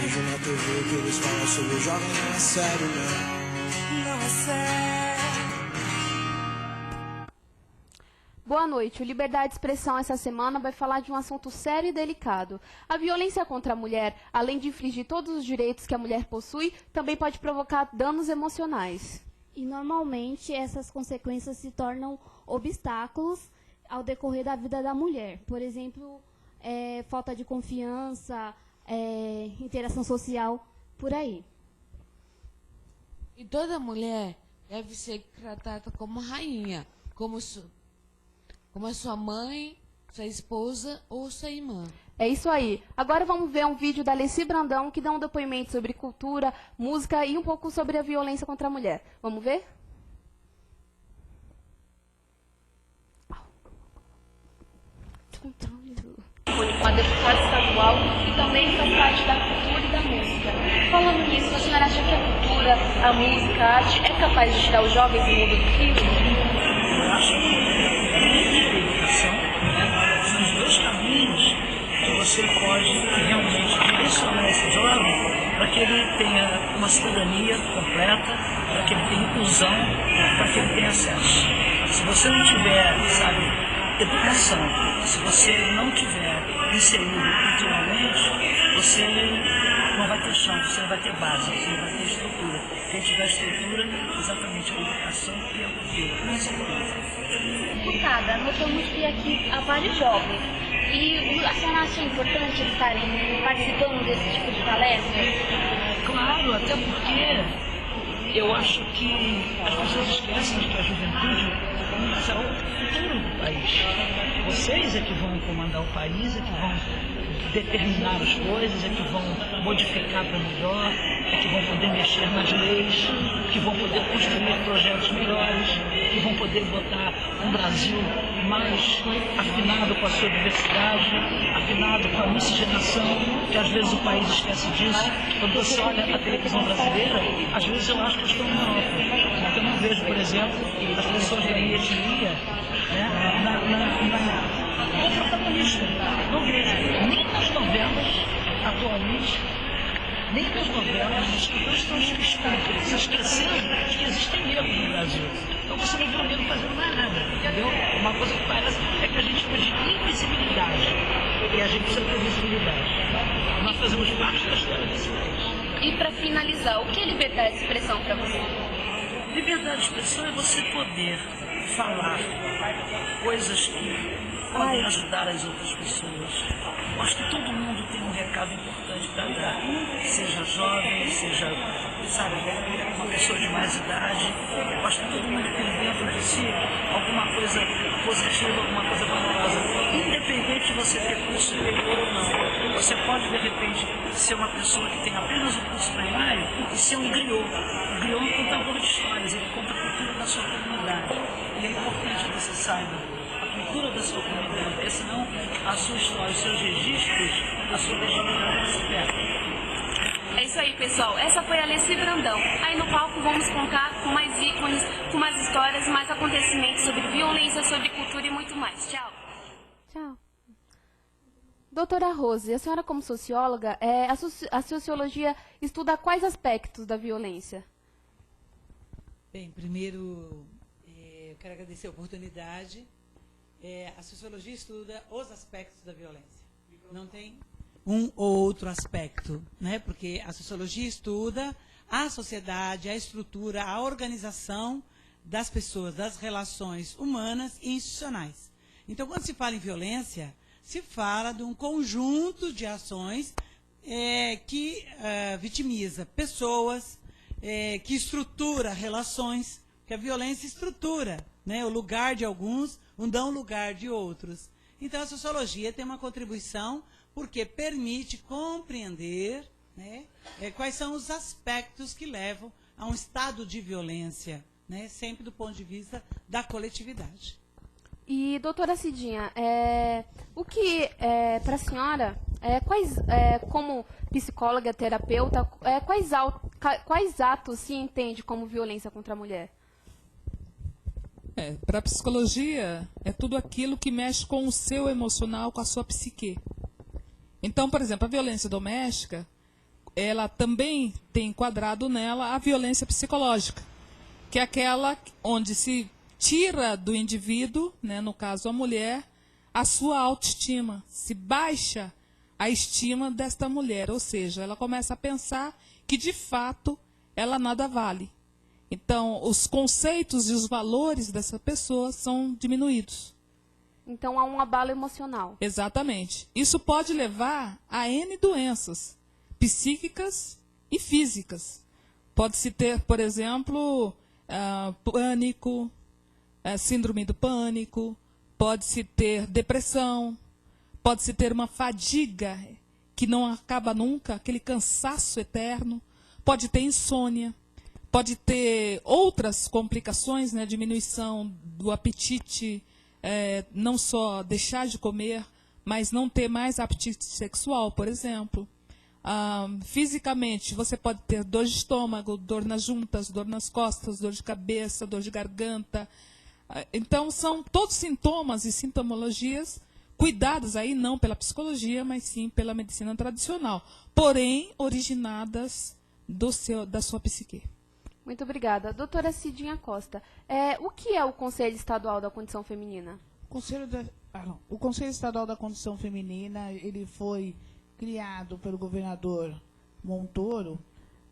vejo na TV que eles falam sobre o jovem, não é sério, não. Não é sério. Boa noite. O Liberdade de Expressão essa semana vai falar de um assunto sério e delicado. A violência contra a mulher, além de infringir todos os direitos que a mulher possui, também pode provocar danos emocionais. E normalmente essas consequências se tornam obstáculos ao decorrer da vida da mulher. Por exemplo, falta de confiança, interação social, por aí. E toda mulher deve ser tratada como rainha, como a sua mãe, sua esposa ou sua irmã. É isso aí. Agora vamos ver um vídeo da Alessi Brandão, que dá um depoimento sobre cultura, música e um pouco sobre a violência contra a mulher. Vamos ver? Uma deputada estadual e também faz parte da cultura e da música. Falando nisso, a senhora acha que a cultura, a música, a arte é capaz de tirar os jovens do mundo do crime? Eu acho que a educação, né, são os dois caminhos que você pode realmente direcionar esse jovem para que ele tenha uma cidadania completa, para que ele tenha inclusão, para que ele tenha acesso. Se você não tiver, educação, se você não tiver inserido culturalmente, você não vai ter chão, você não vai ter base, você não vai ter estrutura. Quem tiver estrutura, exatamente a educação e a cultura, com certeza. Deputada, notamos que aqui há vários jovens. E a senhora acha importante eles estarem participando desse tipo de palestras? Claro, até porque eu acho que as pessoas esquecem de que a juventude será o futuro do país. Vocês é que vão comandar o país, é que vão determinar as coisas, é que vão modificar para melhor, é que vão poder mexer nas leis, que vão poder construir projetos melhores, que vão poder botar um Brasil mais afinado com a sua diversidade, afinado com a miscigenação, que às vezes o país esquece disso. Quando você olha a televisão brasileira, às vezes eu acho que estou na Europa. Porque eu não vejo, por exemplo, as pessoas da minha etnia, como protagonista. Não vejo. Nem nas novelas, atualmente, nem nas novelas, as pessoas estão se esquecendo de que existem negros no Brasil. Então você não vê o negro fazendo mais nada, entendeu? Uma coisa que parece é que a gente precisa de invisibilidade. E a gente precisa ter visibilidade. Nós fazemos parte da história desse país. E para finalizar, o que é liberdade de expressão para você? Liberdade de expressão é você poder falar coisas que podem ajudar as outras pessoas. Eu acho que todo mundo tem um recado importante para dar. Seja jovem, seja, uma pessoa de mais idade. Eu acho que todo mundo tem dentro de si alguma coisa positiva, alguma coisa valorosa. Independente de você ter curso superior ou não. Você pode, de repente, ser uma pessoa que tem apenas o curso primário e ser um griot. O griot é um contador de histórias, ele conta a cultura da sua comunidade. E é importante que você saiba a cultura da sua comunidade, porque senão a sua história, os seus registros, a sua legitimidade se perde. É isso aí, pessoal. Essa foi a Alessi Brandão. Aí no palco vamos contar com mais ícones, com mais histórias, mais acontecimentos sobre violência, sobre cultura e muito mais. Tchau. Tchau. Doutora Rose, a senhora como socióloga, a sociologia estuda quais aspectos da violência? Bem, primeiro, eu quero agradecer a oportunidade. A sociologia estuda os aspectos da violência. Não tem um ou outro aspecto, né? Porque a sociologia estuda a sociedade, a estrutura, a organização das pessoas, das relações humanas e institucionais. Então, quando se fala em violência, se fala de um conjunto de ações que vitimiza pessoas, que estrutura relações, que a violência estrutura, né, o lugar de alguns, não o lugar de outros. Então, a sociologia tem uma contribuição porque permite compreender, né, quais são os aspectos que levam a um estado de violência, né, sempre do ponto de vista da coletividade. E, doutora Cidinha, o que, para a senhora, como psicóloga, terapeuta, quais atos se entende como violência contra a mulher? Para a psicologia, é tudo aquilo que mexe com o seu emocional, com a sua psique. Então, por exemplo, a violência doméstica, ela também tem enquadrado nela a violência psicológica, que é aquela onde se tira do indivíduo, né, no caso a mulher, a sua autoestima, se baixa a estima desta mulher, ou seja, ela começa a pensar que de fato ela nada vale. Então, os conceitos e os valores dessa pessoa são diminuídos. Então há um abalo emocional. Exatamente. Isso pode levar a N doenças psíquicas e físicas. Pode-se ter, por exemplo, pânico, síndrome do pânico, pode-se ter depressão, pode-se ter uma fadiga que não acaba nunca, aquele cansaço eterno, pode ter insônia, pode ter outras complicações, né, diminuição do apetite, não só deixar de comer, mas não ter mais apetite sexual, por exemplo. Fisicamente, você pode ter dor de estômago, dor nas juntas, dor nas costas, dor de cabeça, dor de garganta. Então, são todos sintomas e sintomologias cuidadas aí não pela psicologia, mas sim pela medicina tradicional, porém originadas da sua psique. Muito obrigada. Doutora Cidinha Costa, o que é o Conselho Estadual da Condição Feminina? O Conselho Estadual da Condição Feminina, ele foi criado pelo governador Montoro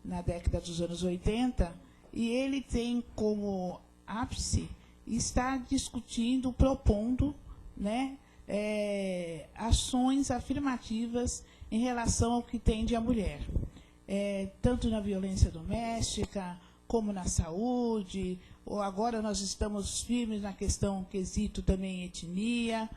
na década dos anos 80, e ele tem como ápice estar discutindo, propondo, né, ações afirmativas em relação ao que tende a mulher, tanto na violência doméstica, como na saúde, ou agora nós estamos firmes na questão quesito também etnia.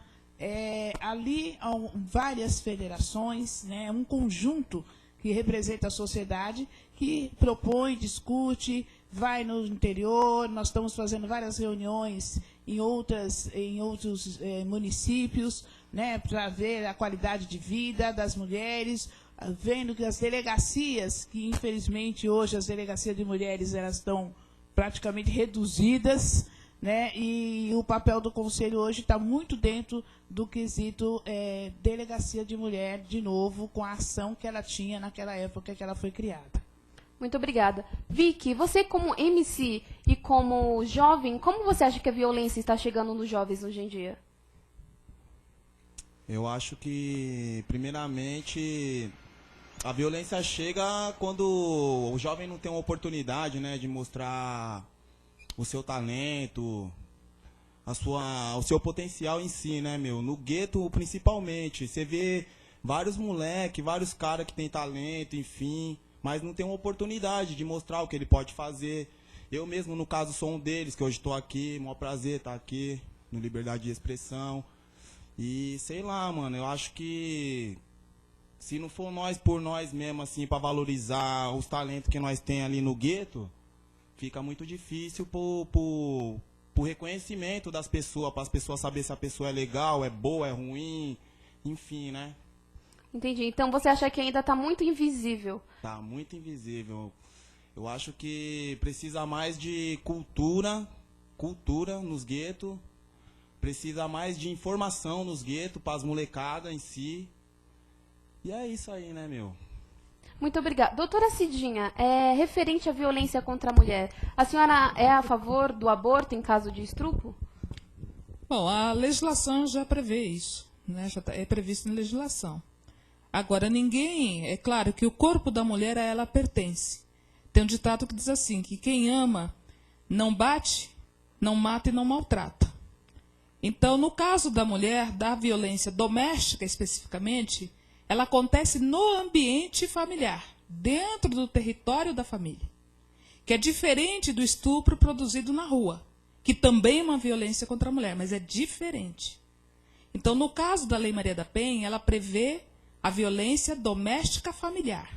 Ali há várias federações, né, um conjunto que representa a sociedade, que propõe, discute, vai no interior. Nós estamos fazendo várias reuniões em outros municípios, né, para ver a qualidade de vida das mulheres, vendo que as delegacias, que infelizmente hoje as delegacias de mulheres elas estão praticamente reduzidas, né, e o papel do Conselho hoje está muito dentro do quesito delegacia de mulher, de novo, com a ação que ela tinha naquela época que ela foi criada. Muito obrigada. Vicky, você como MC e como jovem, como você acha que a violência está chegando nos jovens hoje em dia? Eu acho que, primeiramente, a violência chega quando o jovem não tem uma oportunidade, né, de mostrar o seu talento, o seu potencial em si, né, meu? No gueto, principalmente, você vê vários moleques, vários caras que têm talento, enfim, mas não tem uma oportunidade de mostrar o que ele pode fazer. Eu mesmo, no caso, sou um deles, que hoje estou aqui, maior prazer estar aqui, no Liberdade de Expressão. E, sei lá, mano, eu acho que se não for nós por nós mesmo, assim, para valorizar os talentos que nós temos ali no gueto, fica muito difícil pro reconhecimento das pessoas, para as pessoas saberem se a pessoa é legal, é boa, é ruim, enfim, né? Entendi. Então você acha que ainda está muito invisível? Tá muito invisível. Eu acho que precisa mais de cultura nos guetos, precisa mais de informação nos guetos, para as molecadas em si. E é isso aí, né, meu? Muito obrigada. Doutora Cidinha, referente à violência contra a mulher, a senhora é a favor do aborto em caso de estupro? Bom, a legislação já prevê isso, né? Já é previsto em legislação. Agora, é claro que o corpo da mulher a ela pertence. Tem um ditado que diz assim, que quem ama não bate, não mata e não maltrata. Então, no caso da mulher, da violência doméstica especificamente, ela acontece no ambiente familiar, dentro do território da família, que é diferente do estupro produzido na rua, que também é uma violência contra a mulher, mas é diferente. Então, no caso da Lei Maria da Penha, ela prevê a violência doméstica familiar.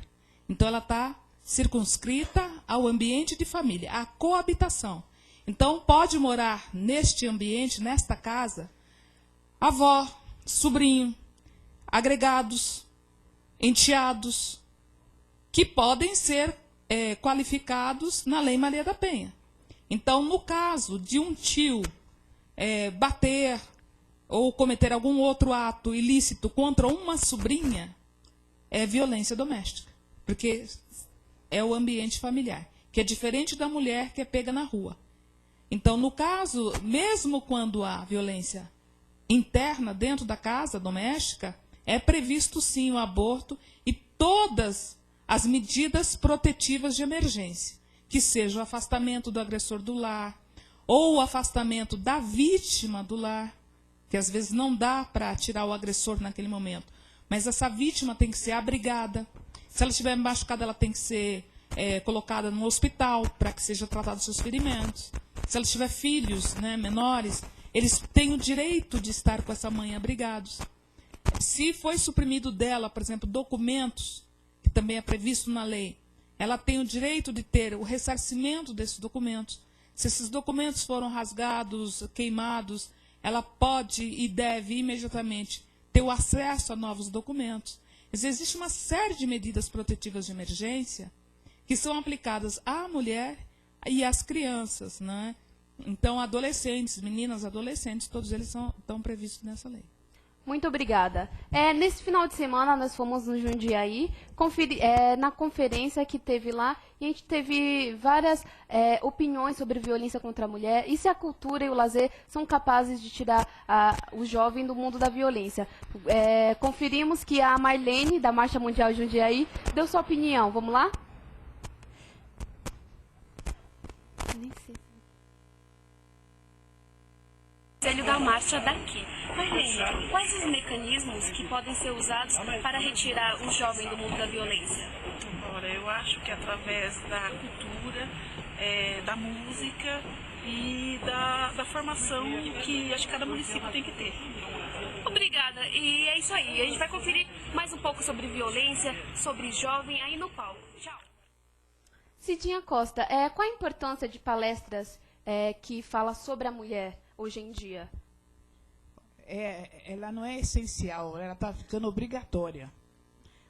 Então, ela está circunscrita ao ambiente de família, à coabitação. Então, pode morar neste ambiente, nesta casa, avó, sobrinho, agregados, enteados, que podem ser qualificados na Lei Maria da Penha. Então, no caso de um tio bater ou cometer algum outro ato ilícito contra uma sobrinha, é violência doméstica. porque é o ambiente familiar, que é diferente da mulher que é pega na rua. Então, no caso, mesmo quando há violência interna dentro da casa doméstica, é previsto sim o aborto e todas as medidas protetivas de emergência, que seja o afastamento do agressor do lar, ou o afastamento da vítima do lar, que às vezes não dá para tirar o agressor naquele momento, mas essa vítima tem que ser abrigada. Se ela estiver machucada, ela tem que ser colocada no hospital para que seja tratado os seus ferimentos. Se ela tiver filhos, né, menores, eles têm o direito de estar com essa mãe abrigados. Se foi suprimido dela, por exemplo, documentos, que também é previsto na lei, ela tem o direito de ter o ressarcimento desses documentos. Se esses documentos foram rasgados, queimados, ela pode e deve imediatamente ter o acesso a novos documentos. Existe uma série de medidas protetivas de emergência que são aplicadas à mulher e às crianças, né? Então, adolescentes, meninas, adolescentes, todos eles estão previstos nessa lei. Muito obrigada. Nesse final de semana, nós fomos no Jundiaí, na conferência que teve lá, e a gente teve várias opiniões sobre violência contra a mulher, e se a cultura e o lazer são capazes de tirar o jovem do mundo da violência. Conferimos que a Marlene, da Marcha Mundial Jundiaí, deu sua opinião. Vamos lá? Nem sei. Conselho da marcha daqui. Marlene, quais os mecanismos que podem ser usados para retirar o jovem do mundo da violência? Ora, eu acho que através da cultura, da música e da formação que acho que cada município tem que ter. Obrigada. E é isso aí. A gente vai conferir mais um pouco sobre violência, sobre jovem aí no palco. Tchau. Cidinha Costa, qual a importância de palestras que falam sobre a mulher hoje em dia? Ela não é essencial, ela está ficando obrigatória.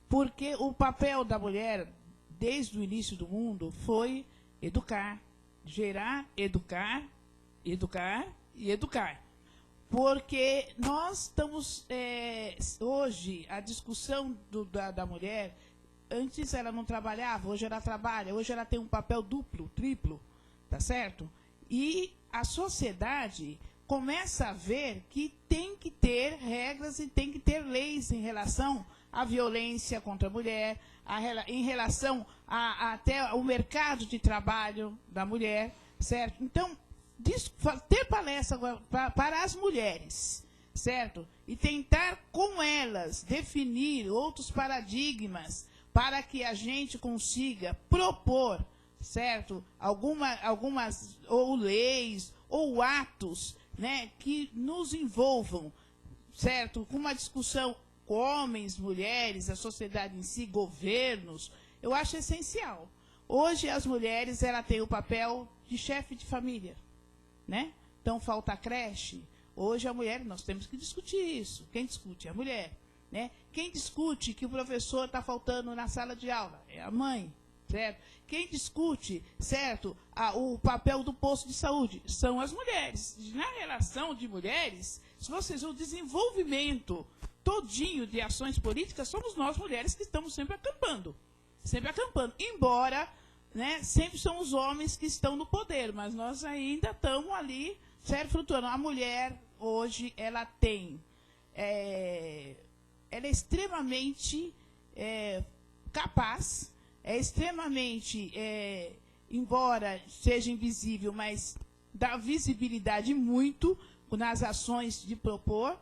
Porque o papel da mulher, desde o início do mundo, foi educar, gerar, educar e educar. Porque nós estamos, hoje, a discussão da mulher, antes ela não trabalhava, hoje ela trabalha, hoje ela tem um papel duplo, triplo, tá certo? E a sociedade começa a ver que tem que ter regras e tem que ter leis em relação à violência contra a mulher, em relação até ao mercado de trabalho da mulher, certo? Então, ter palestra para as mulheres, certo? E tentar com elas definir outros paradigmas para que a gente consiga propor, certo? Algumas ou leis ou atos, né, que nos envolvam, certo? Com uma discussão com homens, mulheres, a sociedade em si, governos, eu acho essencial. Hoje as mulheres ela têm o papel de chefe de família, né? Então falta creche. Hoje a mulher, nós temos que discutir isso. Quem discute é a mulher, né? Quem discute que o professor está faltando na sala de aula é a mãe, certo? Quem discute, certo, o papel do posto de saúde são as mulheres. Na relação de mulheres, se vocês o desenvolvimento todinho de ações políticas, somos nós mulheres que estamos sempre acampando. Sempre acampando. Embora, né, sempre são os homens que estão no poder, mas nós ainda estamos ali, certo, flutuando. A mulher, hoje, ela tem... ela é extremamente capaz, é extremamente, embora seja invisível, mas dá visibilidade muito nas ações de propor.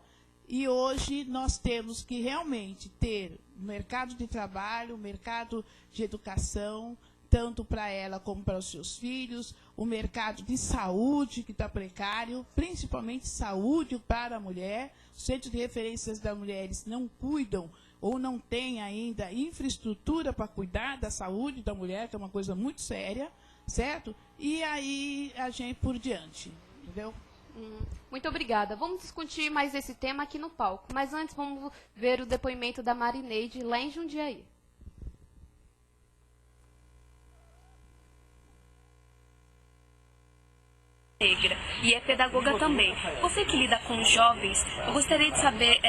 E hoje nós temos que realmente ter mercado de trabalho, mercado de educação, tanto para ela como para os seus filhos, o mercado de saúde, que está precário, principalmente saúde para a mulher. Os centros de referências das mulheres não cuidam ou não têm ainda infraestrutura para cuidar da saúde da mulher, que é uma coisa muito séria, certo? E aí a gente por diante, entendeu? Muito obrigada. Vamos discutir mais esse tema aqui no palco. Mas antes vamos ver o depoimento da Marineide lá em Jundiaí. Negra. e é pedagoga também. Você que lida com jovens, eu gostaria de saber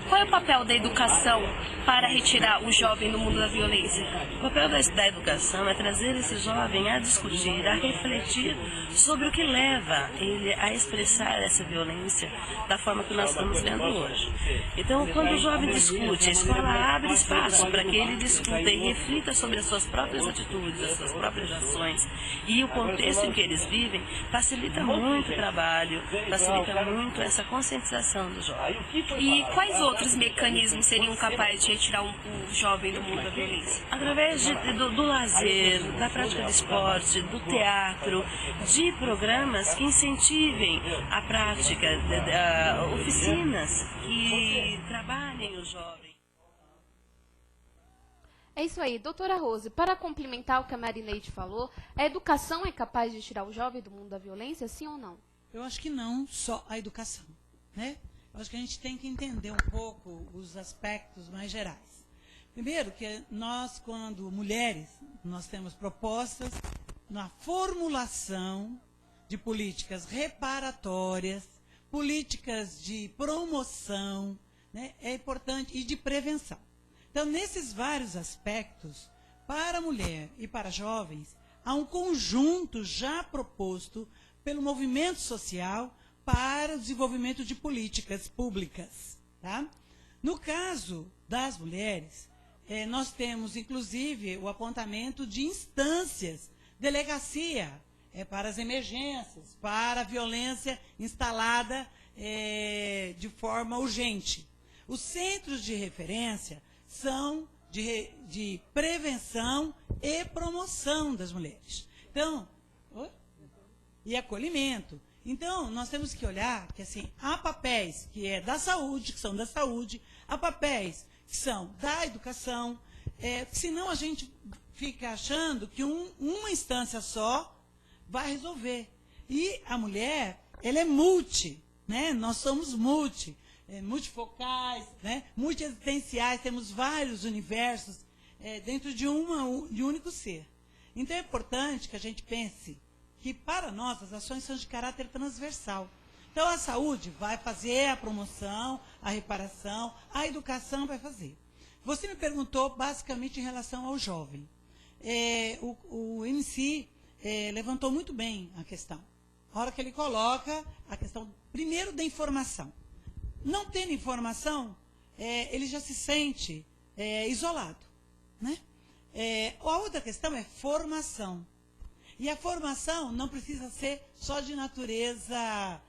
qual é o papel da educação para retirar o jovem do mundo da violência? O papel da educação é trazer esse jovem a discutir, a refletir sobre o que leva ele a expressar essa violência da forma que nós estamos vendo hoje. Então, quando o jovem discute, a escola abre espaço para que ele discuta e reflita sobre as suas próprias atitudes, as suas próprias ações, e o contexto em que eles vivem facilita muito o trabalho, facilita muito essa conscientização do jovem. E quais outros mecanismos seriam capazes de retirar o jovem do mundo da violência? Através do lazer, da prática de esporte, do teatro, de programas que incentivem a prática, oficinas que trabalhem o jovem. É isso aí, doutora Rose. Para complementar o que a Marineide falou, a educação é capaz de tirar o jovem do mundo da violência, sim ou não? Eu acho que não só a educação, né? Eu acho que a gente tem que entender um pouco os aspectos mais gerais. Primeiro, que nós, quando mulheres, nós temos propostas na formulação de políticas reparatórias, políticas de promoção, né? É importante, e de prevenção. Então, nesses vários aspectos, para a mulher e para jovens, há um conjunto já proposto pelo movimento social para o desenvolvimento de políticas públicas. Tá? No caso das mulheres, nós temos, inclusive, o apontamento de instâncias, delegacia para as emergências, para a violência instalada de forma urgente. Os centros de referência são de prevenção e promoção das mulheres. Então, e acolhimento. Então, nós temos que olhar que assim, há papéis que é da saúde, que são da saúde, há papéis que são da educação, senão a gente fica achando que uma instância só vai resolver. E a mulher, ela é multi, né? Nós somos multifocais, né? Multiexistenciais, temos vários universos dentro de um único ser. Então é importante que a gente pense que para nós as ações são de caráter transversal. Então a saúde vai fazer a promoção, a reparação, a educação vai fazer. Você me perguntou basicamente em relação ao jovem. O MC levantou muito bem a questão. A hora que ele coloca a questão, primeiro, da informação. Não tendo informação, ele já se sente isolado. Né? A outra questão é formação. E a formação não precisa ser só de natureza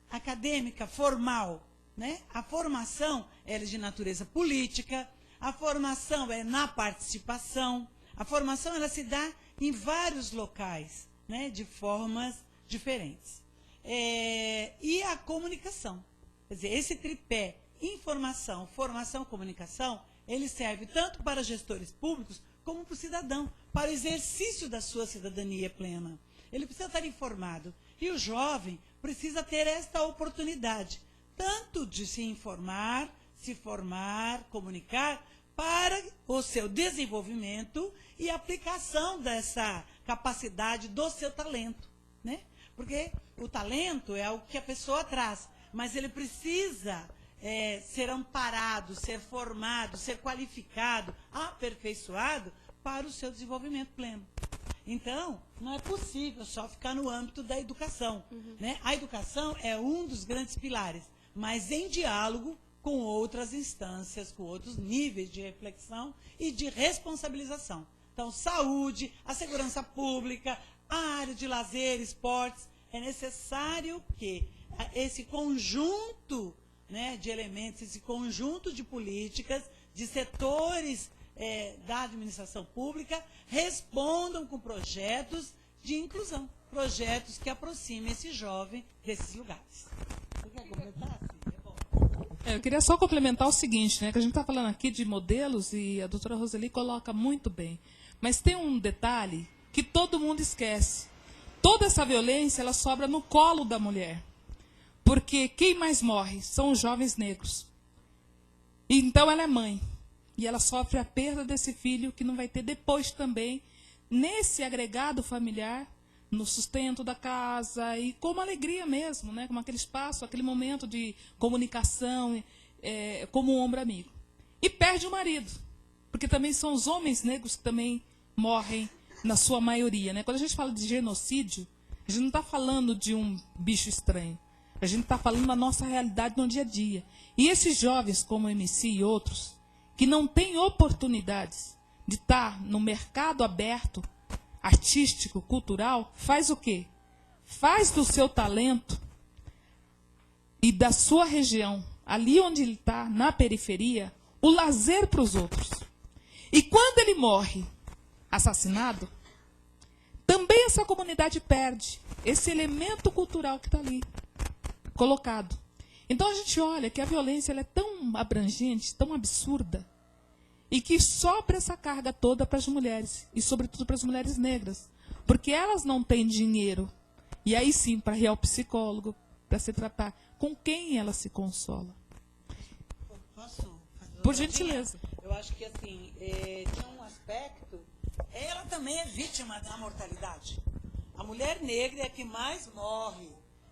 acadêmica, formal. Né? A formação é de natureza política, a formação é na participação, a formação ela se dá em vários locais, né? De formas diferentes. E a comunicação. Quer dizer, esse tripé, informação, formação, comunicação, ele serve tanto para gestores públicos como para o cidadão, para o exercício da sua cidadania plena. Ele precisa estar informado. E o jovem precisa ter esta oportunidade, tanto de se informar, se formar, comunicar, para o seu desenvolvimento e aplicação dessa capacidade do seu talento. Né? Porque o talento é algo que a pessoa traz, mas ele precisa ser amparado, ser formado, ser qualificado, aperfeiçoado para o seu desenvolvimento pleno. Então, não é possível só ficar no âmbito da educação. Né? A educação é um dos grandes pilares, mas em diálogo com outras instâncias, com outros níveis de reflexão e de responsabilização. Então, saúde, a segurança pública, a área de lazer, esportes, é necessário que esse conjunto, né, de elementos, esse conjunto de políticas, de setores da administração pública, respondam com projetos de inclusão, projetos que aproximem esse jovem desses lugares. Você quer completar? Eu queria só complementar o seguinte, né, que a gente está falando aqui de modelos e a doutora Roseli coloca muito bem. Mas tem um detalhe que todo mundo esquece. Toda essa violência ela sobra no colo da mulher. Porque quem mais morre são os jovens negros. Então ela é mãe. E ela sofre a perda desse filho que não vai ter depois também, nesse agregado familiar, no sustento da casa e como alegria mesmo, né? Como aquele espaço, aquele momento de comunicação, como um ombro amigo. E perde o marido, porque também são os homens negros que também morrem na sua maioria, né? Quando a gente fala de genocídio, a gente não está falando de um bicho estranho. A gente está falando da nossa realidade no dia a dia. E esses jovens, como o MC e outros, que não têm oportunidades de estar no mercado aberto, artístico, cultural, faz o quê? Faz do seu talento e da sua região, ali onde ele está, na periferia, o lazer para os outros. E quando ele morre assassinado, também essa comunidade perde esse elemento cultural que está ali colocado. Então a gente olha que a violência ela é tão abrangente, tão absurda, e que sobra essa carga toda para as mulheres, e sobretudo para as mulheres negras, porque elas não têm dinheiro, e aí sim, para ir ao psicólogo, para se tratar, com quem ela se consola? Posso? Por gentileza. Eu acho que assim, tinha um aspecto, ela também é vítima da mortalidade. A mulher negra é a que mais morre,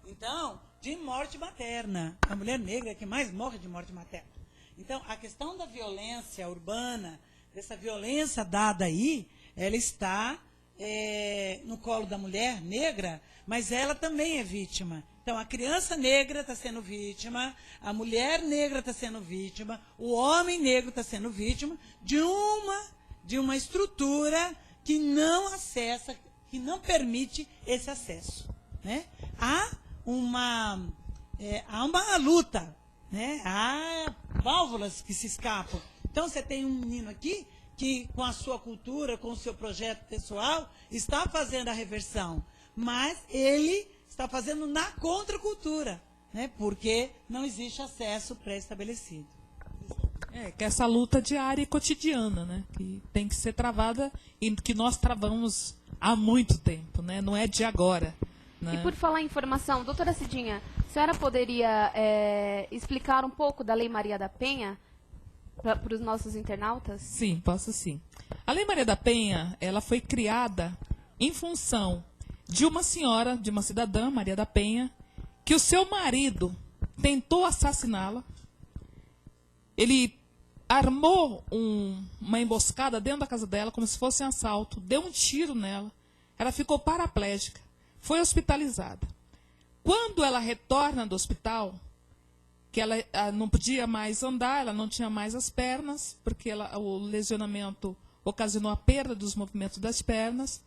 então, de morte materna. A mulher negra é a que mais morre de morte materna. Então, a questão da violência urbana, dessa violência dada aí, ela está no colo da mulher negra, mas ela também é vítima. Então, a criança negra está sendo vítima, a mulher negra está sendo vítima, o homem negro está sendo vítima de uma estrutura que não acessa, que não permite esse acesso, né? Há uma luta, né? Há válvulas que se escapam. Então, você tem um menino aqui que, com a sua cultura, com o seu projeto pessoal, está fazendo a reversão. Mas ele está fazendo na contracultura, né? Porque não existe acesso pré-estabelecido. Que essa luta diária e cotidiana, né? Que tem que ser travada e que nós travamos há muito tempo, né? Não é de agora. Né? E por falar em informação, doutora Cidinha, a senhora poderia explicar um pouco da Lei Maria da Penha para os nossos internautas? Sim, posso sim. A Lei Maria da Penha, ela foi criada em função de uma senhora, de uma cidadã, Maria da Penha, que o seu marido tentou assassiná-la. Ele armou uma emboscada dentro da casa dela, como se fosse um assalto, deu um tiro nela, ela ficou paraplégica, foi hospitalizada. Quando ela retorna do hospital, que ela não podia mais andar, ela não tinha mais as pernas, porque o lesionamento ocasionou a perda dos movimentos das pernas,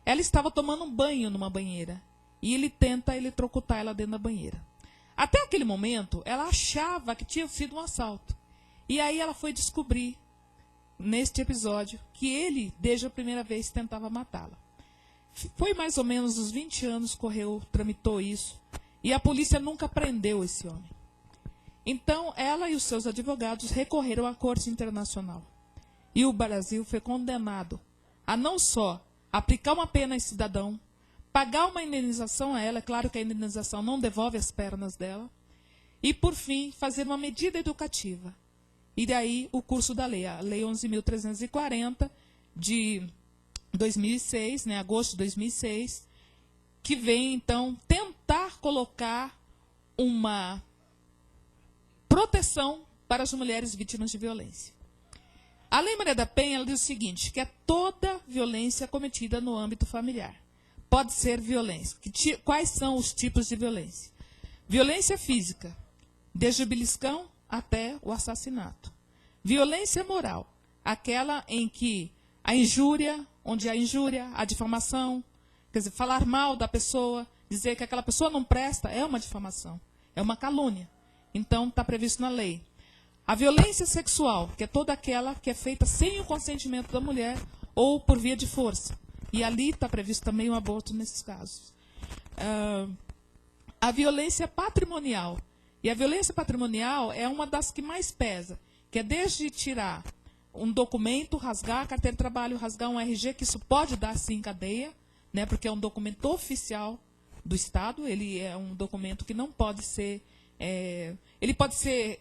ela estava tomando um banho numa banheira, e ele tenta eletrocutar ela dentro da banheira. Até aquele momento, ela achava que tinha sido um assalto. E aí ela foi descobrir, neste episódio, que ele, desde a primeira vez, tentava matá-la. Foi mais ou menos uns 20 anos, tramitou isso, e a polícia nunca prendeu esse homem. Então, ela e os seus advogados recorreram à Corte Internacional. E o Brasil foi condenado a não só aplicar uma pena a esse cidadão, pagar uma indenização a ela, é claro que a indenização não devolve as pernas dela, e, por fim, fazer uma medida educativa. E daí o curso da lei, a Lei 11.340, de 2006, né, agosto de 2006, que vem, então, tentar colocar uma proteção para as mulheres vítimas de violência. A Lei Maria da Penha ela diz o seguinte, que é toda violência cometida no âmbito familiar. Pode ser violência. Quais são os tipos de violência? Violência física, desde o beliscão até o assassinato. Violência moral, aquela em que a injúria, onde a injúria, a difamação, quer dizer, falar mal da pessoa, dizer que aquela pessoa não presta, é uma difamação, é uma calúnia. Então, está previsto na lei. A violência sexual, que é toda aquela que é feita sem o consentimento da mulher ou por via de força. E ali está previsto também o aborto nesses casos. A violência patrimonial. E a violência patrimonial é uma das que mais pesa, que é desde tirar um documento, rasgar a carteira de trabalho, rasgar um RG, que isso pode dar sim cadeia, né, porque é um documento oficial do Estado, ele é um documento que não pode ser... ele pode ser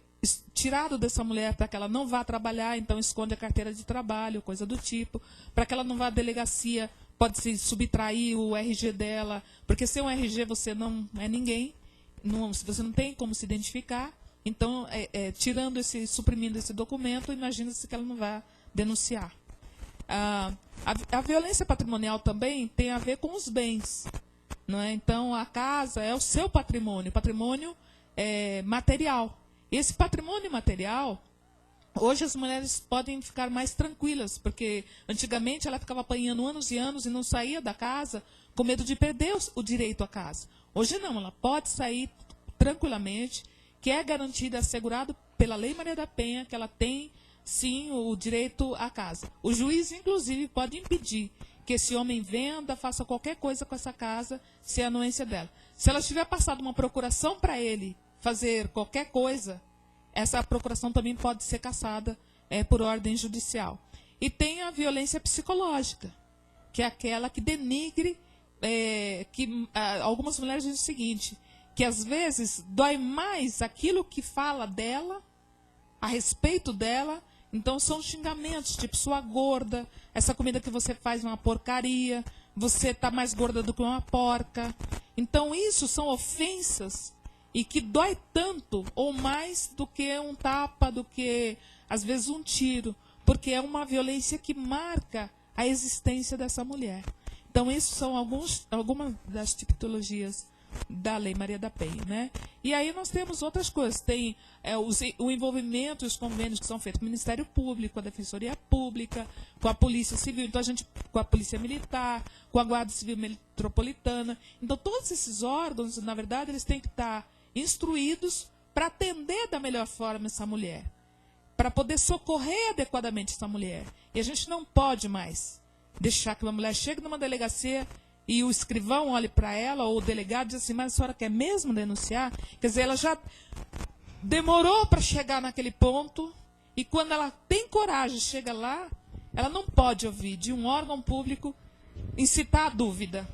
tirado dessa mulher para que ela não vá trabalhar, então esconde a carteira de trabalho, coisa do tipo, para que ela não vá à delegacia pode se subtrair o RG dela, porque sem um RG você não é ninguém, você não tem como se identificar. Então, suprimindo esse documento, imagina-se que ela não vai denunciar. A violência patrimonial também tem a ver com os bens. Não é? Então, a casa é o seu patrimônio, patrimônio material. E esse patrimônio material, hoje as mulheres podem ficar mais tranquilas, porque antigamente ela ficava apanhando anos e anos e não saía da casa com medo de perder o direito à casa. Hoje não, ela pode sair tranquilamente, que é garantido, assegurado pela Lei Maria da Penha, que ela tem, sim, o direito à casa. O juiz, inclusive, pode impedir que esse homem venda, faça qualquer coisa com essa casa, se é a anuência dela. Se ela tiver passado uma procuração para ele fazer qualquer coisa, essa procuração também pode ser cassada por ordem judicial. E tem a violência psicológica, que é aquela que denigre, algumas mulheres dizem o seguinte, que às vezes dói mais aquilo que fala dela, a respeito dela. Então são xingamentos, tipo, sua gorda, essa comida que você faz é uma porcaria, você está mais gorda do que uma porca. Então isso são ofensas e que dói tanto ou mais do que um tapa, do que às vezes um tiro, porque é uma violência que marca a existência dessa mulher. Então isso são algumas das tipologias da Lei Maria da Penha, né? E aí nós temos outras coisas, tem o envolvimento e os convênios que são feitos com o Ministério Público, com a Defensoria Pública, com a Polícia Civil, então com a Polícia Militar, com a Guarda Civil Metropolitana. Então todos esses órgãos, na verdade, eles têm que estar instruídos para atender da melhor forma essa mulher, para poder socorrer adequadamente essa mulher. E a gente não pode mais deixar que uma mulher chegue numa delegacia e o escrivão olhe para ela, ou o delegado diz assim, mas a senhora quer mesmo denunciar? Quer dizer, ela já demorou para chegar naquele ponto, e quando ela tem coragem, chega lá, ela não pode ouvir de um órgão público incitar a dúvida,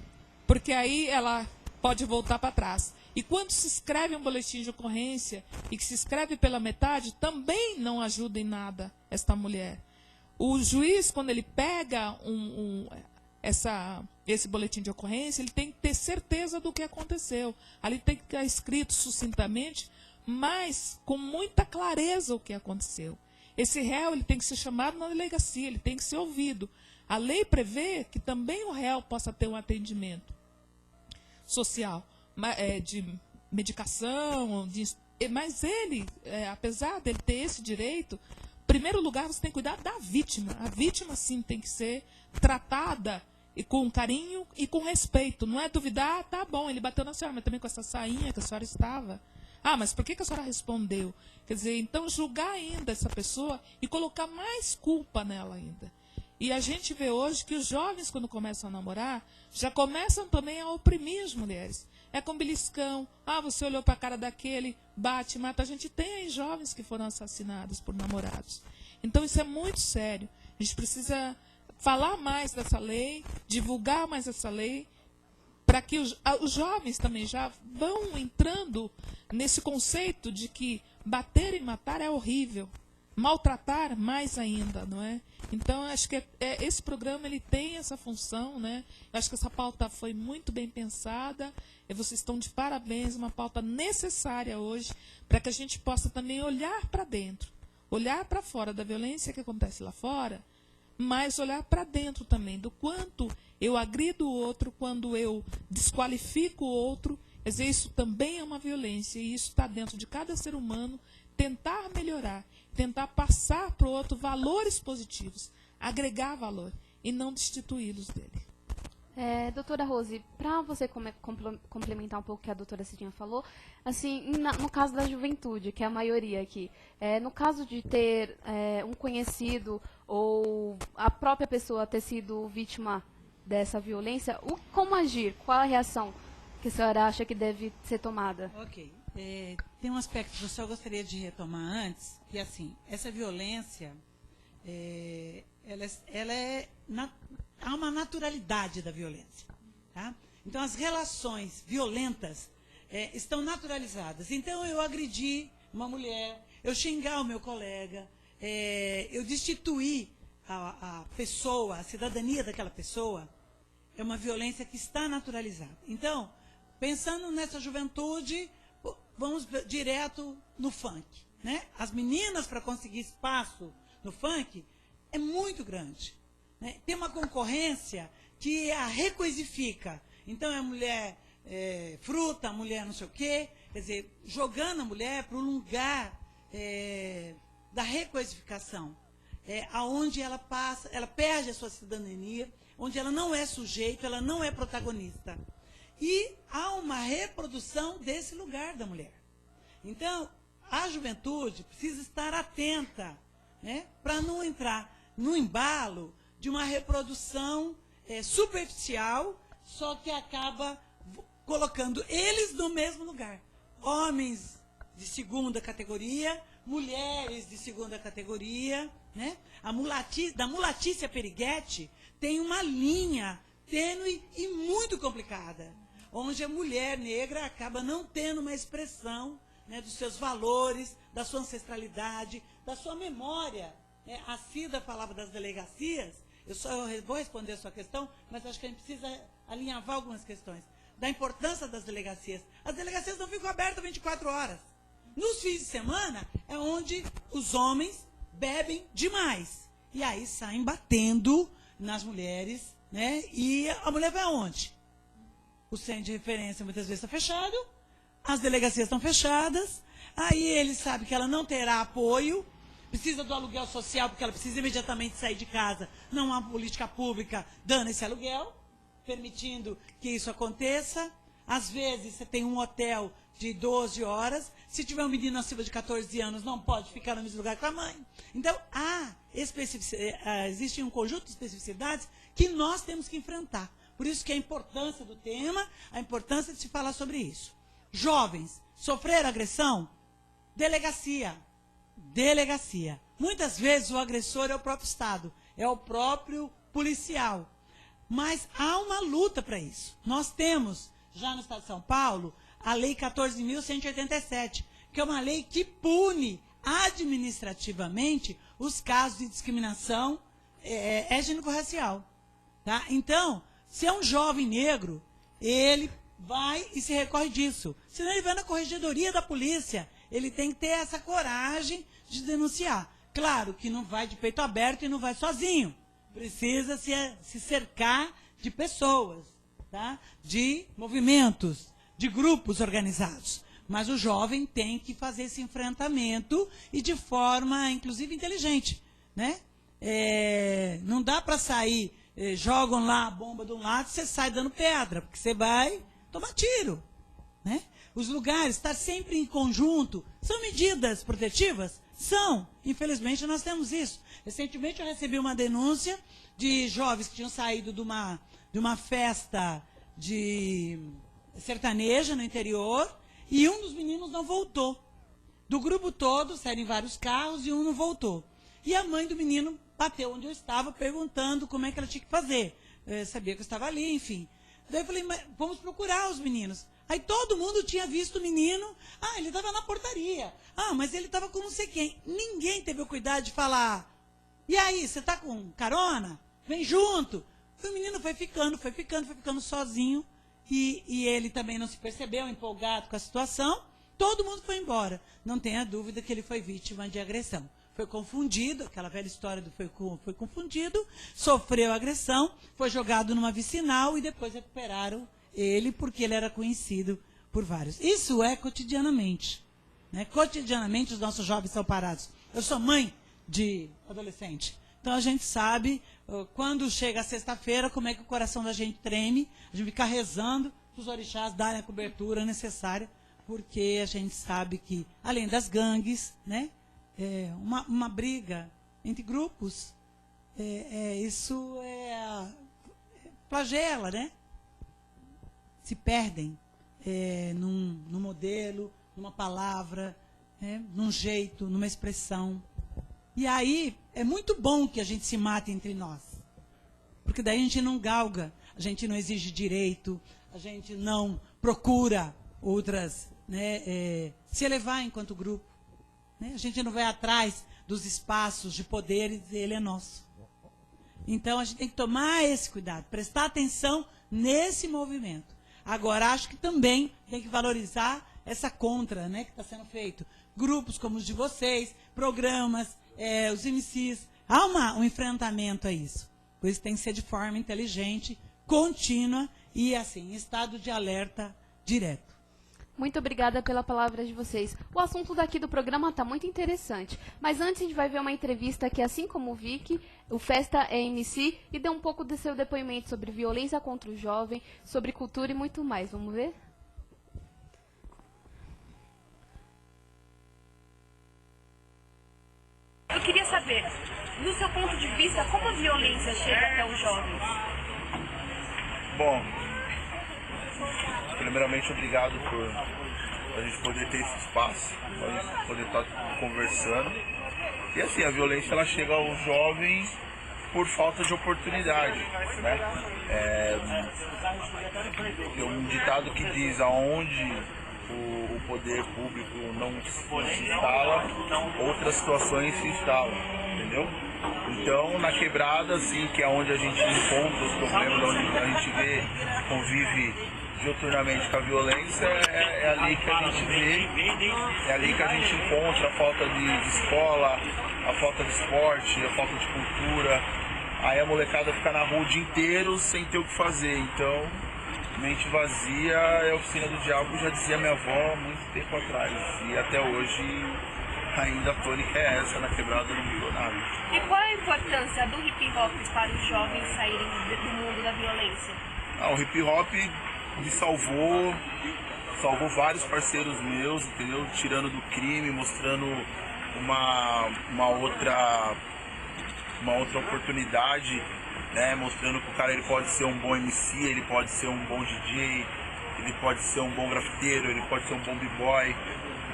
porque aí ela pode voltar para trás. E quando se escreve um boletim de ocorrência, e que se escreve pela metade, também não ajuda em nada esta mulher. O juiz, quando ele pega esse boletim de ocorrência, ele tem que ter certeza do que aconteceu. Ali tem que estar escrito sucintamente, mas com muita clareza o que aconteceu. Esse réu ele tem que ser chamado na delegacia, ele tem que ser ouvido. A lei prevê que também o réu possa ter um atendimento social, de medicação, mas ele, apesar dele ter esse direito, em primeiro lugar você tem que cuidar da vítima. A vítima, sim, tem que ser tratada e com carinho e com respeito. Não é duvidar, tá bom, ele bateu na senhora, mas também com essa sainha que a senhora estava. Ah, mas por que a senhora respondeu? Quer dizer, então julgar ainda essa pessoa e colocar mais culpa nela ainda. E a gente vê hoje que os jovens, quando começam a namorar, já começam também a oprimir as mulheres. É com beliscão, você olhou para a cara daquele, bate, mata. A gente tem aí jovens que foram assassinados por namorados. Então isso é muito sério. A gente precisa falar mais dessa lei, divulgar mais essa lei, para que os jovens também já vão entrando nesse conceito de que bater e matar é horrível, maltratar mais ainda, não é? Então, acho que esse programa ele tem essa função, né? Eu acho que essa pauta foi muito bem pensada, e vocês estão de parabéns, uma pauta necessária hoje, para que a gente possa também olhar para dentro, olhar para fora da violência que acontece lá fora, mas olhar para dentro também, do quanto eu agrido o outro, quando eu desqualifico o outro. Quer dizer, isso também é uma violência, e isso está dentro de cada ser humano, tentar melhorar, tentar passar para o outro valores positivos, agregar valor, e não destituí-los dele. Doutora Rose, para você complementar um pouco o que a doutora Cidinha falou, assim, no caso da juventude, que é a maioria aqui, no caso de ter um conhecido ou a própria pessoa ter sido vítima dessa violência, como agir? Qual a reação que a senhora acha que deve ser tomada? Ok. Tem um aspecto que eu só gostaria de retomar antes, que assim, essa violência, há uma naturalidade da violência. Tá? Então, as relações violentas estão naturalizadas. Então, eu agredir uma mulher, eu xingar o meu colega, eu destituir a pessoa, a cidadania daquela pessoa, é uma violência que está naturalizada. Então, pensando nessa juventude, vamos direto no funk, né? As meninas, para conseguir espaço no funk, é muito grande, né? Tem uma concorrência que a recoisifica. Então, é mulher fruta, mulher não sei o quê, quer dizer, jogando a mulher para o lugar da recoisificação, aonde ela passa, ela perde a sua cidadania, onde ela não é sujeito, ela não é protagonista. E há uma reprodução desse lugar da mulher. Então, a juventude precisa estar atenta, né, para não entrar no embalo de uma reprodução superficial, só que acaba colocando eles no mesmo lugar. Homens de segunda categoria, mulheres de segunda categoria, né? Da mulatícia periguete tem uma linha tênue e muito complicada, onde a mulher negra acaba não tendo uma expressão, né, dos seus valores, da sua ancestralidade, da sua memória. A Cida falava das delegacias, eu vou responder a sua questão, mas acho que a gente precisa alinhavar algumas questões. Da importância das delegacias. As delegacias não ficam abertas 24 horas. Nos fins de semana é onde os homens bebem demais. E aí saem batendo nas mulheres, né? E a mulher vai aonde? O centro de referência muitas vezes está fechado, as delegacias estão fechadas, aí ele sabe que ela não terá apoio, precisa do aluguel social, porque ela precisa imediatamente sair de casa. Não há política pública dando esse aluguel, permitindo que isso aconteça. Às vezes você tem um hotel de 12 horas, se tiver um menino acima de 14 anos, não pode ficar no mesmo lugar com a mãe. Então, existe um conjunto de especificidades que nós temos que enfrentar. Por isso que a importância do tema, a importância de se falar sobre isso. Jovens, sofreram agressão? Delegacia. Delegacia. Muitas vezes o agressor é o próprio Estado, é o próprio policial. Mas há uma luta para isso. Nós temos, já no Estado de São Paulo, a Lei 14.187, que é uma lei que pune administrativamente os casos de discriminação étnico-racial. Tá? Então, se é um jovem negro, ele vai e se recorre disso. Senão ele vai na corregedoria da polícia. Ele tem que ter essa coragem de denunciar. Claro que não vai de peito aberto e não vai sozinho. Precisa se cercar de pessoas, tá? De movimentos, de grupos organizados. Mas o jovem tem que fazer esse enfrentamento e de forma, inclusive, inteligente, né? Não dá para sair, jogam lá a bomba de um lado, você sai dando pedra, porque você vai tomar tiro, né? Os lugares, estar sempre em conjunto, são medidas protetivas? São. Infelizmente, nós temos isso. Recentemente, eu recebi uma denúncia de jovens que tinham saído de uma festa de sertaneja no interior e um dos meninos não voltou. Do grupo todo, saíram em vários carros e um não voltou. E a mãe do menino bateu onde eu estava, perguntando como é que ela tinha que fazer. Eu sabia que eu estava ali, enfim. Daí eu falei, mas vamos procurar os meninos. Aí todo mundo tinha visto o menino. Ah, ele estava na portaria. Ah, mas ele estava com não sei quem. Ninguém teve o cuidado de falar. E aí, você está com carona? Vem junto. O menino foi ficando sozinho. E ele também não se percebeu, empolgado com a situação. Todo mundo foi embora. Não tenha dúvida que ele foi vítima de agressão. Foi confundido, aquela velha história do foi confundido, sofreu agressão, foi jogado numa vicinal e depois recuperaram ele porque ele era conhecido por vários. Isso é cotidianamente. Né? Cotidianamente os nossos jovens são parados. Eu sou mãe de adolescente. Então a gente sabe, quando chega a sexta-feira, como é que o coração da gente treme, a gente fica rezando para os orixás darem a cobertura necessária, porque a gente sabe que, além das gangues, né, uma briga entre grupos, isso flagela, né? Se perdem num modelo, numa palavra, num jeito, numa expressão. E aí é muito bom que a gente se mate entre nós. Porque daí a gente não galga, a gente não exige direito, a gente não procura outras, né, se elevar enquanto grupo. Né? A gente não vai atrás dos espaços de poderes, ele é nosso. Então, a gente tem que tomar esse cuidado, prestar atenção nesse movimento. Agora, acho que também tem que valorizar essa contra, né, que está sendo feito. Grupos como os de vocês, programas, os MCs. Há um enfrentamento a isso. Por isso tem que ser de forma inteligente, contínua e, assim, em estado de alerta direto. Muito obrigada pela palavra de vocês. O assunto daqui do programa está muito interessante. Mas antes a gente vai ver uma entrevista que, assim como o Vicky, o Festa é MC e deu um pouco do seu depoimento sobre violência contra o jovem, sobre cultura e muito mais. Vamos ver? Eu queria saber, no seu ponto de vista, como a violência chega até os jovens? Bom, primeiramente, obrigado por a gente poder ter esse espaço, para a gente poder estar conversando. E assim, a violência ela chega aos jovens por falta de oportunidade, né? Tem um ditado que diz: aonde o poder público não se instala, outras situações se instalam, entendeu? Então, na quebrada, assim, que é onde a gente encontra os problemas, onde a gente vê, convive diuturnamente com a violência, é ali que a gente vê, é ali que a gente encontra a falta de escola, a falta de esporte, a falta de cultura. Aí a molecada fica na rua o dia inteiro sem ter o que fazer. Então, mente vazia é a oficina do diabo, já dizia minha avó há muito tempo atrás. E até hoje ainda a tônica é essa, na quebrada não mudou nada. E qual é a importância do hip hop para os jovens saírem do mundo da violência? O hip hop me salvou vários parceiros meus, entendeu? Tirando do crime, mostrando uma outra oportunidade, né? Mostrando que o cara ele pode ser um bom MC, ele pode ser um bom DJ, ele pode ser um bom grafiteiro, ele pode ser um bom b-boy,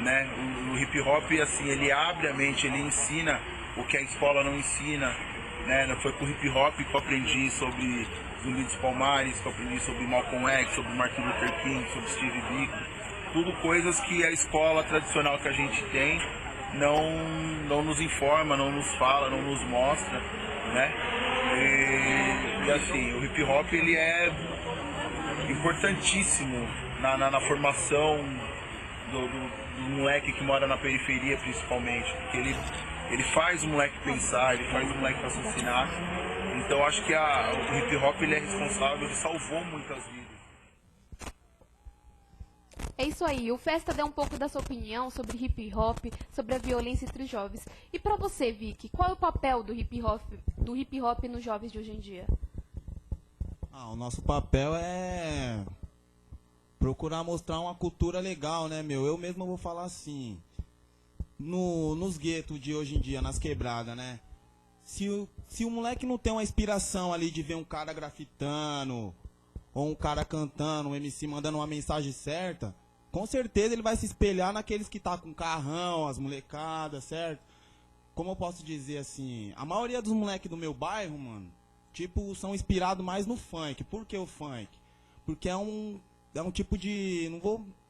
né? O hip hop, assim, ele abre a mente, ele ensina o que a escola não ensina, né? Foi com o hip hop que eu aprendi sobre Zumbi dos Palmares, que eu aprendi sobre Malcolm X, sobre Martin Luther King, sobre Steve Biko, tudo coisas que a escola tradicional que a gente tem não nos informa, não nos fala, não nos mostra, né? E assim, o hip hop ele é importantíssimo na formação do moleque que mora na periferia, principalmente, porque ele faz o moleque pensar, ele faz o moleque raciocinar. Então acho que o hip hop ele é responsável, ele salvou muitas vidas. É isso aí, o Festa deu um pouco da sua opinião sobre hip hop, sobre a violência entre os jovens. E pra você, Vicky, qual é o papel do hip hop nos jovens de hoje em dia? O nosso papel é procurar mostrar uma cultura legal, né, meu? Eu mesmo vou falar assim, nos guetos de hoje em dia, nas quebradas, né? Se o moleque não tem uma inspiração ali de ver um cara grafitando, ou um cara cantando, um MC mandando uma mensagem certa, com certeza ele vai se espelhar naqueles que tá com carrão, as molecadas, certo? Como eu posso dizer assim, a maioria dos moleques do meu bairro, mano, tipo, são inspirados mais no funk. Por que o funk? Porque é um tipo de,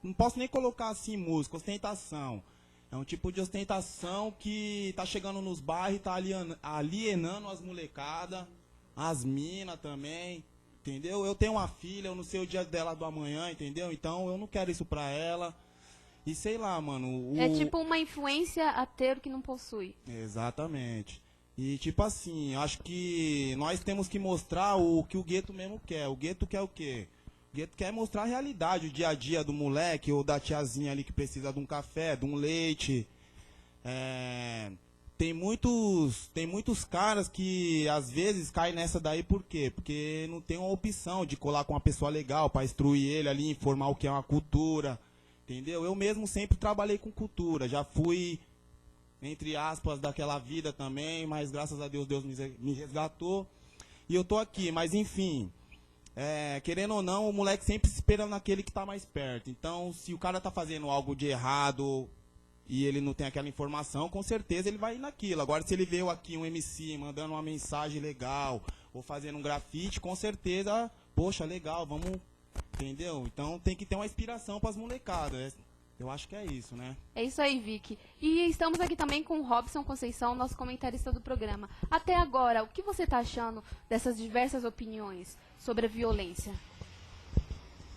não posso nem colocar assim música, ostentação. É um tipo de ostentação que tá chegando nos bairros e tá alienando as molecadas, as minas também, entendeu? Eu tenho uma filha, eu não sei o dia dela do amanhã, entendeu? Então eu não quero isso pra ela. E sei lá, mano. É tipo uma influência a ter o que não possui. Exatamente. E tipo assim, acho que nós temos que mostrar o que o gueto mesmo quer. O gueto quer o quê? O gueto quer mostrar a realidade, o dia a dia do moleque ou da tiazinha ali que precisa de um café, de um leite. Tem muitos caras que às vezes caem nessa daí, por quê? Porque não tem uma opção de colar com uma pessoa legal para instruir ele ali, informar o que é uma cultura, entendeu? Eu mesmo sempre trabalhei com cultura, já fui, entre aspas, daquela vida também, mas graças a Deus, Deus me resgatou e eu tô aqui, mas enfim, querendo ou não, o moleque sempre se espera naquele que tá mais perto. Então, se o cara tá fazendo algo de errado e ele não tem aquela informação, com certeza ele vai ir naquilo. Agora, se ele veio aqui um MC mandando uma mensagem legal, ou fazendo um grafite, com certeza, poxa, legal, vamos, entendeu? Então tem que ter uma inspiração para as molecadas. Eu acho que é isso, né? É isso aí, Vicky. E estamos aqui também com o Robson Conceição, nosso comentarista do programa. Até agora, o que você está achando dessas diversas opiniões sobre a violência?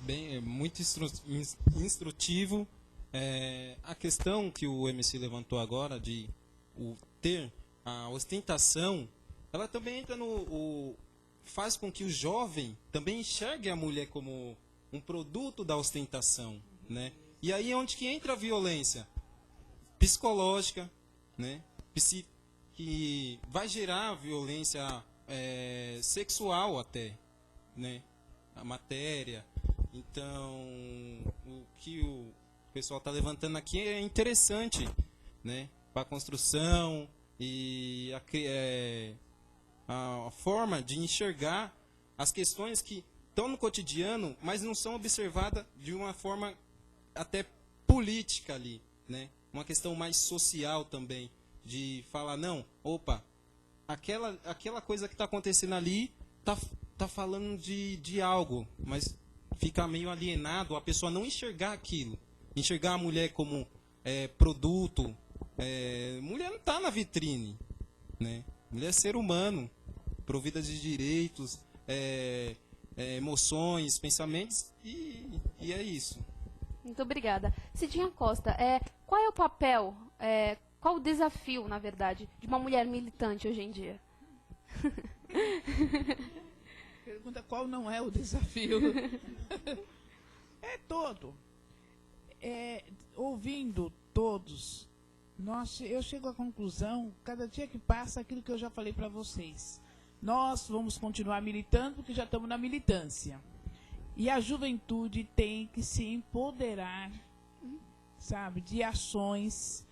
Bem, é muito instrutivo. A questão que o MC levantou agora de ter a ostentação, ela também entra faz com que o jovem também enxergue a mulher como um produto da ostentação, né? E aí é onde que entra a violência psicológica, né? Que vai gerar violência sexual até, né? A matéria. Então, o que o pessoal está levantando aqui é interessante, né? Para a construção e a forma de enxergar as questões que estão no cotidiano, mas não são observadas de uma forma até política ali, né? Uma questão mais social também, de falar, não, opa, aquela coisa que está acontecendo ali tá falando de algo, mas fica meio alienado a pessoa não enxergar aquilo, enxergar a mulher como produto. Mulher não está na vitrine, né? Mulher é ser humano, provida de direitos, emoções, pensamentos, e é isso. Muito obrigada. Cidinha Costa, qual é o papel, qual o desafio, na verdade, de uma mulher militante hoje em dia? Pergunta qual não é o desafio. É todo. Ouvindo todos, eu chego à conclusão, cada dia que passa, aquilo que eu já falei para vocês. Nós vamos continuar militando porque já estamos na militância. E a juventude tem que se empoderar, sabe, de ações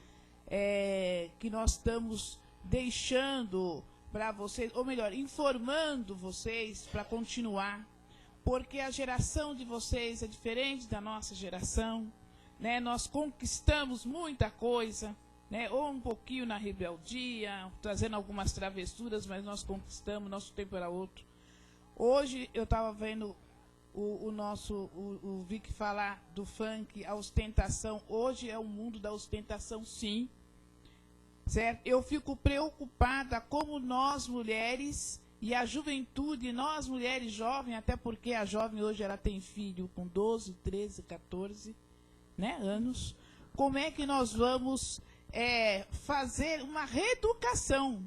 que nós estamos deixando para vocês, ou melhor, informando vocês para continuar, porque a geração de vocês é diferente da nossa geração, né? Nós conquistamos muita coisa, né? Ou um pouquinho na rebeldia, trazendo algumas travessuras, mas nós conquistamos, nosso tempo era outro. Hoje eu estava vendo o Vic falar do funk, a ostentação. Hoje é o mundo da ostentação, sim. Certo? Eu fico preocupada como nós, mulheres, e a juventude, nós, mulheres jovens, até porque a jovem hoje ela tem filho com 12, 13, 14, né, anos. Como é que nós vamos fazer uma reeducação?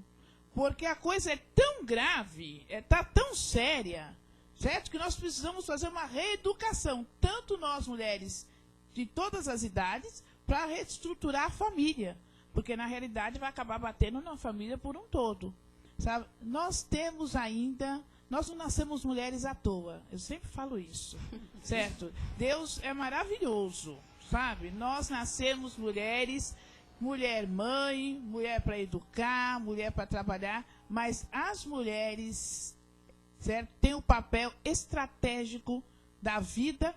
Porque a coisa é tão grave, está tão séria, certo? Que nós precisamos fazer uma reeducação, tanto nós, mulheres de todas as idades, para reestruturar a família. Porque, na realidade, vai acabar batendo na família por um todo. Sabe? Nós temos ainda... Nós não nascemos mulheres à toa. Eu sempre falo isso. Certo? Deus é maravilhoso. Sabe? Nós nascemos mulheres, mulher mãe, mulher para educar, mulher para trabalhar. Mas as mulheres, certo, têm o papel estratégico da vida,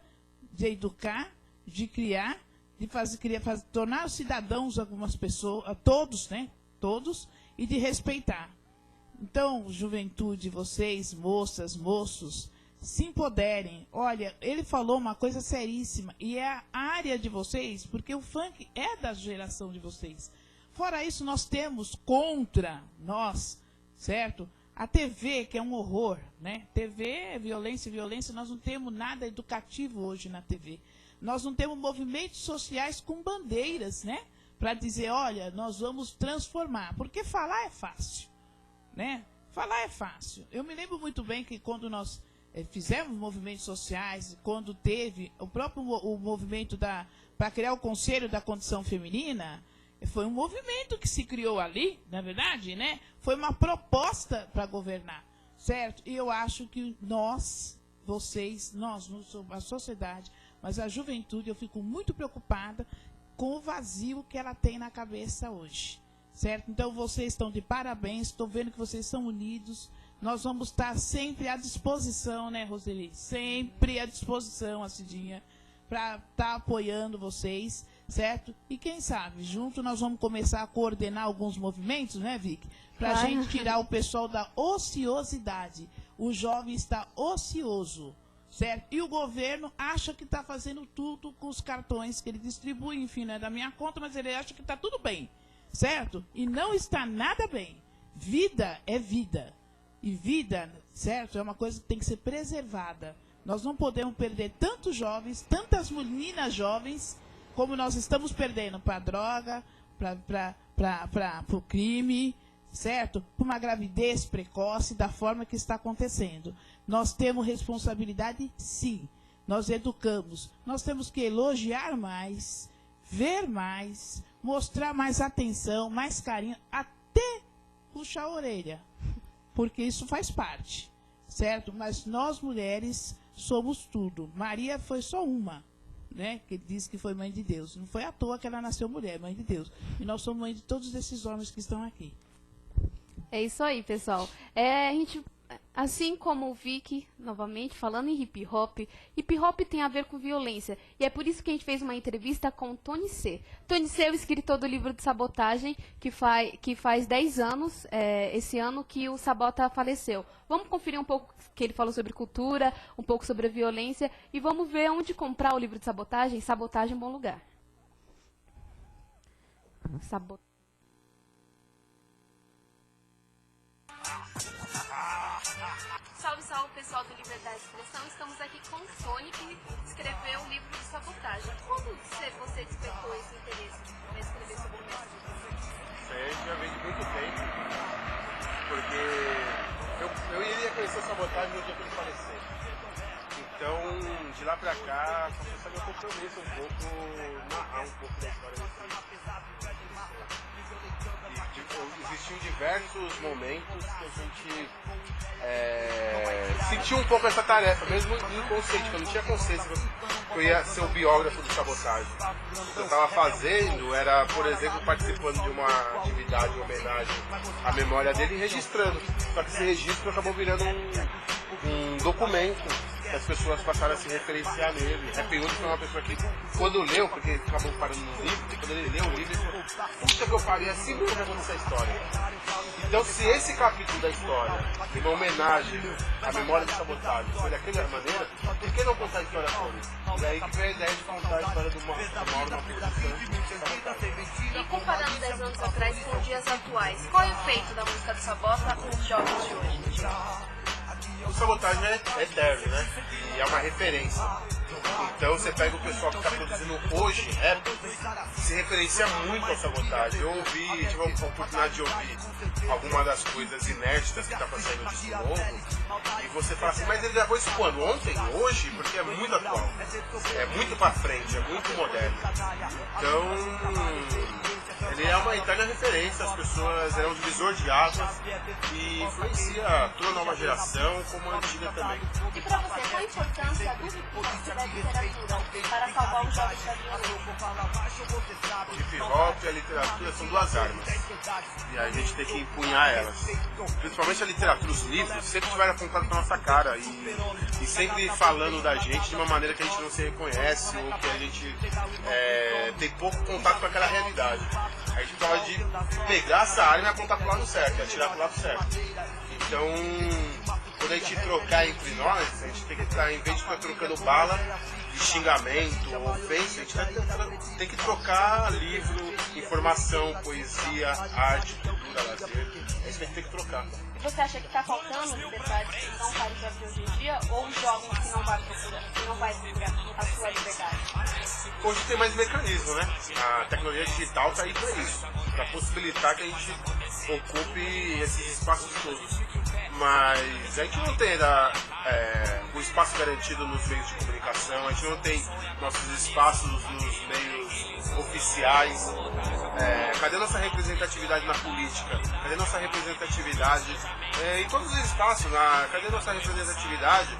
de educar, de criar, de tornar os cidadãos algumas pessoas, todos, né? Todos, e de respeitar. Então, juventude, vocês, moças, moços, se empoderem. Olha, ele falou uma coisa seríssima, e é a área de vocês, porque o funk é da geração de vocês. Fora isso, nós temos contra nós, certo? A TV, que é um horror, né? TV é violência, violência, nós não temos nada educativo hoje na TV. Nós não temos movimentos sociais com bandeiras, né? Para dizer, olha, nós vamos transformar. Porque falar é fácil, né? Falar é fácil. Eu me lembro muito bem que quando nós fizemos movimentos sociais, quando teve o próprio movimento para criar o Conselho da Condição Feminina, foi um movimento que se criou ali, na verdade, né? Foi uma proposta para governar, certo? E eu acho que nós, vocês, nós, a sociedade, mas a juventude, eu fico muito preocupada com o vazio que ela tem na cabeça hoje, certo? Então, vocês estão de parabéns, estou vendo que vocês são unidos. Nós vamos estar sempre à disposição, né, Roseli? Sempre à disposição, a Cidinha, para estar apoiando vocês, certo? E quem sabe, junto nós vamos começar a coordenar alguns movimentos, né, Vicky? Para a gente tirar o pessoal da ociosidade. O jovem está ocioso, certo? E o governo acha que está fazendo tudo com os cartões que ele distribui, enfim, não é da minha conta, mas ele acha que está tudo bem, certo? E não está nada bem. Vida é vida. E vida, certo, é uma coisa que tem que ser preservada. Nós não podemos perder tantos jovens, tantas meninas jovens, como nós estamos perdendo para a droga, para o crime, certo? Para uma gravidez precoce, da forma que está acontecendo. Nós temos responsabilidade, sim. Nós educamos. Nós temos que elogiar mais, ver mais, mostrar mais atenção, mais carinho, até puxar a orelha. Porque isso faz parte, certo? Mas nós, mulheres, somos tudo. Maria foi só uma, né? Que diz que foi mãe de Deus. Não foi à toa que ela nasceu mulher, mãe de Deus. E nós somos mãe de todos esses homens que estão aqui. É isso aí, pessoal. A gente, assim como o Vicky, novamente, falando em hip hop tem a ver com violência. E é por isso que a gente fez uma entrevista com o Tony C. Tony C é o escritor do livro de Sabotagem, que faz 10 anos, esse ano, que o Sabota faleceu. Vamos conferir um pouco que ele falou sobre cultura, um pouco sobre a violência, e vamos ver onde comprar o livro de Sabotagem. Sabotagem, bom lugar. Salve, salve, pessoal do Liberdade de Expressão. Estamos aqui com o Tony, que escreveu o livro de Sabotagem. Quando você despertou esse interesse para escrever sobre o mesmo? Isso já vem de muito tempo, porque eu iria conhecer o Sabotagem no dia que ele falecer. Então, de lá pra cá, começou a meu compromisso um pouco, narrar um pouco da história desse. Existiam diversos momentos que a gente sentiu um pouco essa tarefa, mesmo inconsciente, que eu não tinha consciência que eu ia ser o biógrafo do Sabotagem. O que eu estava fazendo era, por exemplo, participando de uma atividade em homenagem à memória dele e registrando. Só que esse registro acabou virando um documento que as pessoas passaram a se referenciar nele. Happy Wood foi uma pessoa que, quando leu, porque acabou parando no livro, e quando ele leu o livro, ele falou: puxa, que eu parei assim mesmo nessa história. Então, se esse capítulo da história, de uma homenagem à memória do Sabotagem, foi daquela maneira, por que não contar a história toda? E aí que veio a ideia de contar a história do Mauro na produção. E comparando 10 anos atrás com os dias atuais, qual é o efeito da música do Sabota com os jovens de hoje? O Sabotagem é eterno, né? E é uma referência. Então você pega o pessoal que está produzindo hoje rap, se referencia muito ao Sabotagem. Eu tive a oportunidade de ouvir algumas das coisas inéditas que está fazendo de novo, e você fala assim, mas ele gravou isso quando? Ontem? Hoje? Porque é muito atual. É muito pra frente, é muito moderno. Então, ele é uma eterna referência, as pessoas, é um divisor de águas e influencia toda a nova geração, como a antiga também. E para você, qual a importância do hip hop da literatura para salvar os jovens da violência? O hip hop e a literatura são duas armas, e a gente tem que empunhar elas. Principalmente a literatura, os livros, sempre tiveram apontado para nossa cara e sempre falando da gente de uma maneira que a gente não se reconhece ou que a gente tem pouco contato com aquela realidade. A gente precisava de pegar essa arma e apontar para o lado certo, e atirar para o lado certo. Então, quando a gente trocar entre nós, a gente tem que estar, em vez de ficar trocando bala de xingamento, ofensa, a gente tem que trocar livro, informação, poesia, arte, cultura, lazer. É isso que a gente tem que trocar. E você acha que está faltando liberdade de expressão para os jovens hoje em dia, ou os jovens que não vai procurar a sua liberdade? Hoje tem mais mecanismo, né? A tecnologia digital está aí para isso, para possibilitar que a gente ocupe esses espaços todos. Mas a gente não tem o espaço garantido nos meios de comunicação, a gente não tem nossos espaços nos meios oficiais. Cadê nossa representatividade na política? Cadê nossa representatividade em todos os espaços? Cadê nossa representatividade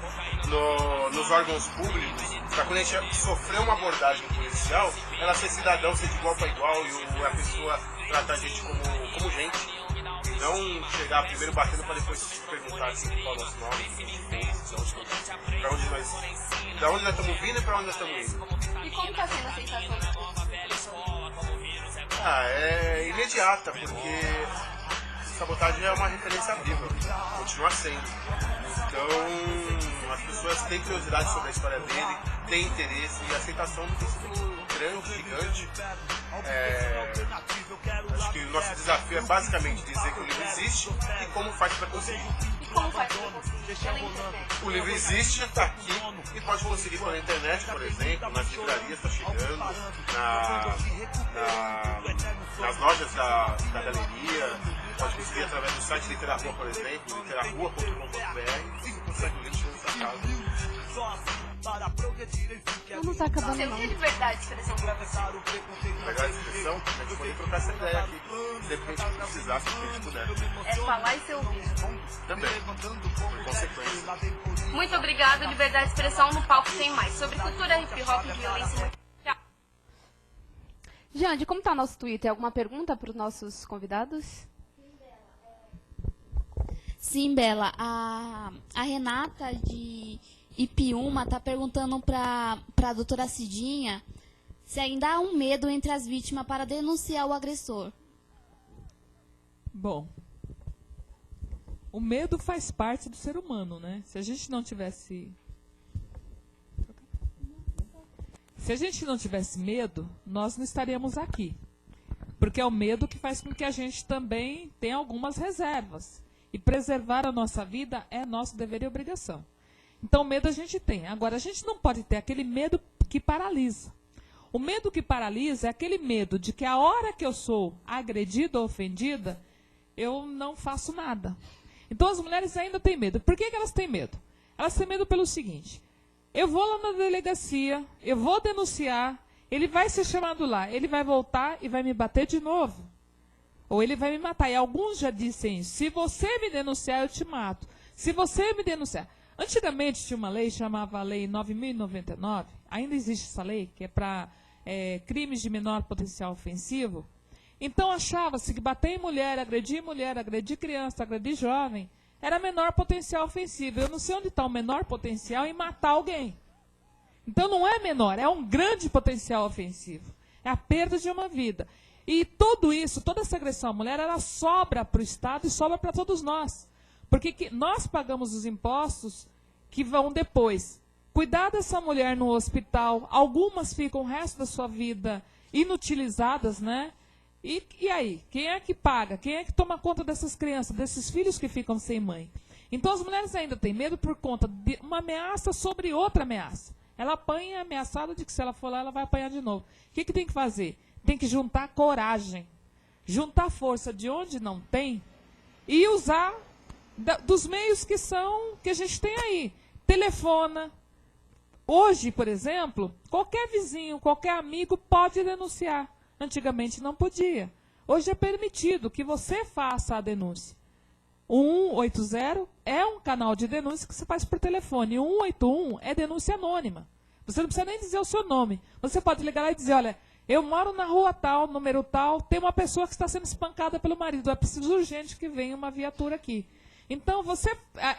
nos órgãos públicos? Para quando a gente sofrer uma abordagem policial, ela ser cidadão, ser de igual para igual e a pessoa tratar a gente como gente. Não chegar primeiro batendo para depois perguntar assim, qual é o nosso nome, o que a gente fez, da onde nós estamos vindo e para onde nós estamos indo. E como está sendo a sensação de é imediata, porque Sabotagem é uma referência viva, continua sendo. Então, as pessoas têm curiosidade sobre a história dele, têm interesse, e a aceitação tem sido grande, gigante. Acho que o nosso desafio é basicamente dizer que o livro existe e como faz para conseguir. Como faz para conseguir? Pela internet. O livro existe, está aqui, e pode conseguir pela internet, por exemplo, nas livrarias está chegando, nas lojas da galeria, pode conseguir através do site Literarrua, por exemplo, literarrua.com.br, e consegue o livro na sua casa. Não tá acabando Você não. tem liberdade de expressão pra você? Liberdade de expressão, a gente pode trocar essa ideia aqui, sempre que a gente precisar, se a gente puder. É falar e ser ouvido. Também, por consequência. Muito obrigada, liberdade de expressão no palco tem mais. Sobre cultura, hip hop e violência. Tchau. Jande, como tá nosso Twitter? Alguma pergunta para os nossos convidados? Sim, Bela. A Renata de Ipiúma está perguntando para a doutora Cidinha se ainda há um medo entre as vítimas para denunciar o agressor. Bom, o medo faz parte do ser humano, né? Se a gente não tivesse medo, nós não estaríamos aqui. Porque é o medo que faz com que a gente também tenha algumas reservas. E preservar a nossa vida é nosso dever e obrigação. Então, medo a gente tem. Agora, a gente não pode ter aquele medo que paralisa. O medo que paralisa é aquele medo de que a hora que eu sou agredida ou ofendida, eu não faço nada. Então, as mulheres ainda têm medo. Por que elas têm medo? Elas têm medo pelo seguinte: eu vou lá na delegacia, eu vou denunciar, ele vai ser chamado lá, ele vai voltar e vai me bater de novo. Ou ele vai me matar. E alguns já dizem isso: se você me denunciar, eu te mato. Se você me denunciar. Antigamente tinha uma lei, chamava a Lei 9.099, ainda existe essa lei, que é para crimes de menor potencial ofensivo. Então achava-se que bater em mulher, agredir criança, agredir jovem, era menor potencial ofensivo. Eu não sei onde está o menor potencial em matar alguém. Então não é menor, é um grande potencial ofensivo. É a perda de uma vida. E tudo isso, toda essa agressão à mulher, ela sobra para o Estado e sobra para todos nós. Porque nós pagamos os impostos que vão depois. Cuidar dessa mulher no hospital, algumas ficam o resto da sua vida inutilizadas, né? E aí? Quem é que paga? Quem é que toma conta dessas crianças, desses filhos que ficam sem mãe? Então as mulheres ainda têm medo por conta de uma ameaça sobre outra ameaça. Ela apanha ameaçada de que se ela for lá, ela vai apanhar de novo. O que tem que fazer? Tem que juntar coragem, juntar força de onde não tem e usar dos meios que a gente tem aí. Telefona. Hoje, por exemplo, qualquer vizinho, qualquer amigo pode denunciar. Antigamente não podia. Hoje é permitido que você faça a denúncia. O 180 é um canal de denúncia que você faz por telefone. O 181 é denúncia anônima. Você não precisa nem dizer o seu nome. Você pode ligar lá e dizer: olha, eu moro na rua tal, número tal, tem uma pessoa que está sendo espancada pelo marido. É preciso urgente que venha uma viatura aqui. Então,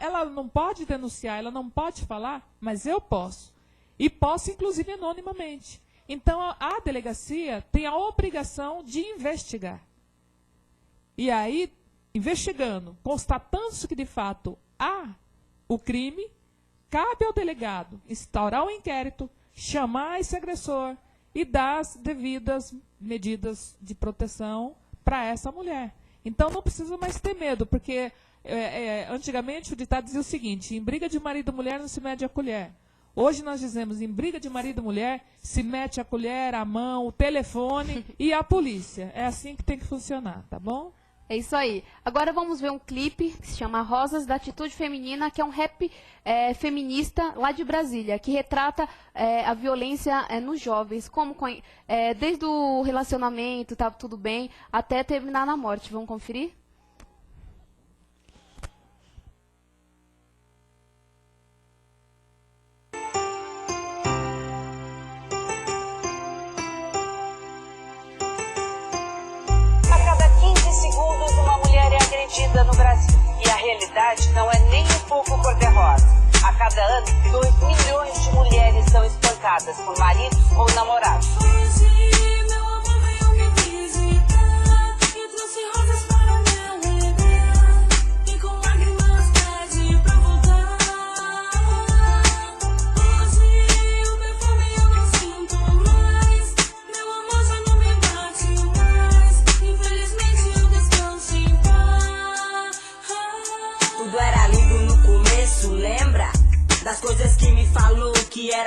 ela não pode denunciar, ela não pode falar, mas eu posso. E posso, inclusive, anonimamente. Então, a delegacia tem a obrigação de investigar. E aí, investigando, constatando-se que, de fato, há o crime, cabe ao delegado instaurar o inquérito, chamar esse agressor e dar as devidas medidas de proteção para essa mulher. Então, não precisa mais ter medo, porque antigamente o ditado dizia o seguinte: em briga de marido e mulher não se mede a colher. Hoje nós dizemos: em briga de marido e mulher se mete a colher, a mão, o telefone e a polícia. É assim que tem que funcionar, tá bom? É isso aí. Agora vamos ver um clipe que se chama Rosas da Atitude Feminina, que é um rap feminista lá de Brasília, que retrata a violência nos jovens, desde o relacionamento, tá tudo bem, até terminar na morte. Vamos conferir? Segundos, uma mulher é agredida no Brasil. E a realidade não é nem um pouco cor-de-rosa. A cada ano, 2 milhões de mulheres são espancadas por maridos ou namorados. Hoje, meu amor veio me visitar e trouxe rosas para me alegrar. E com lágrimas pede pra voltar.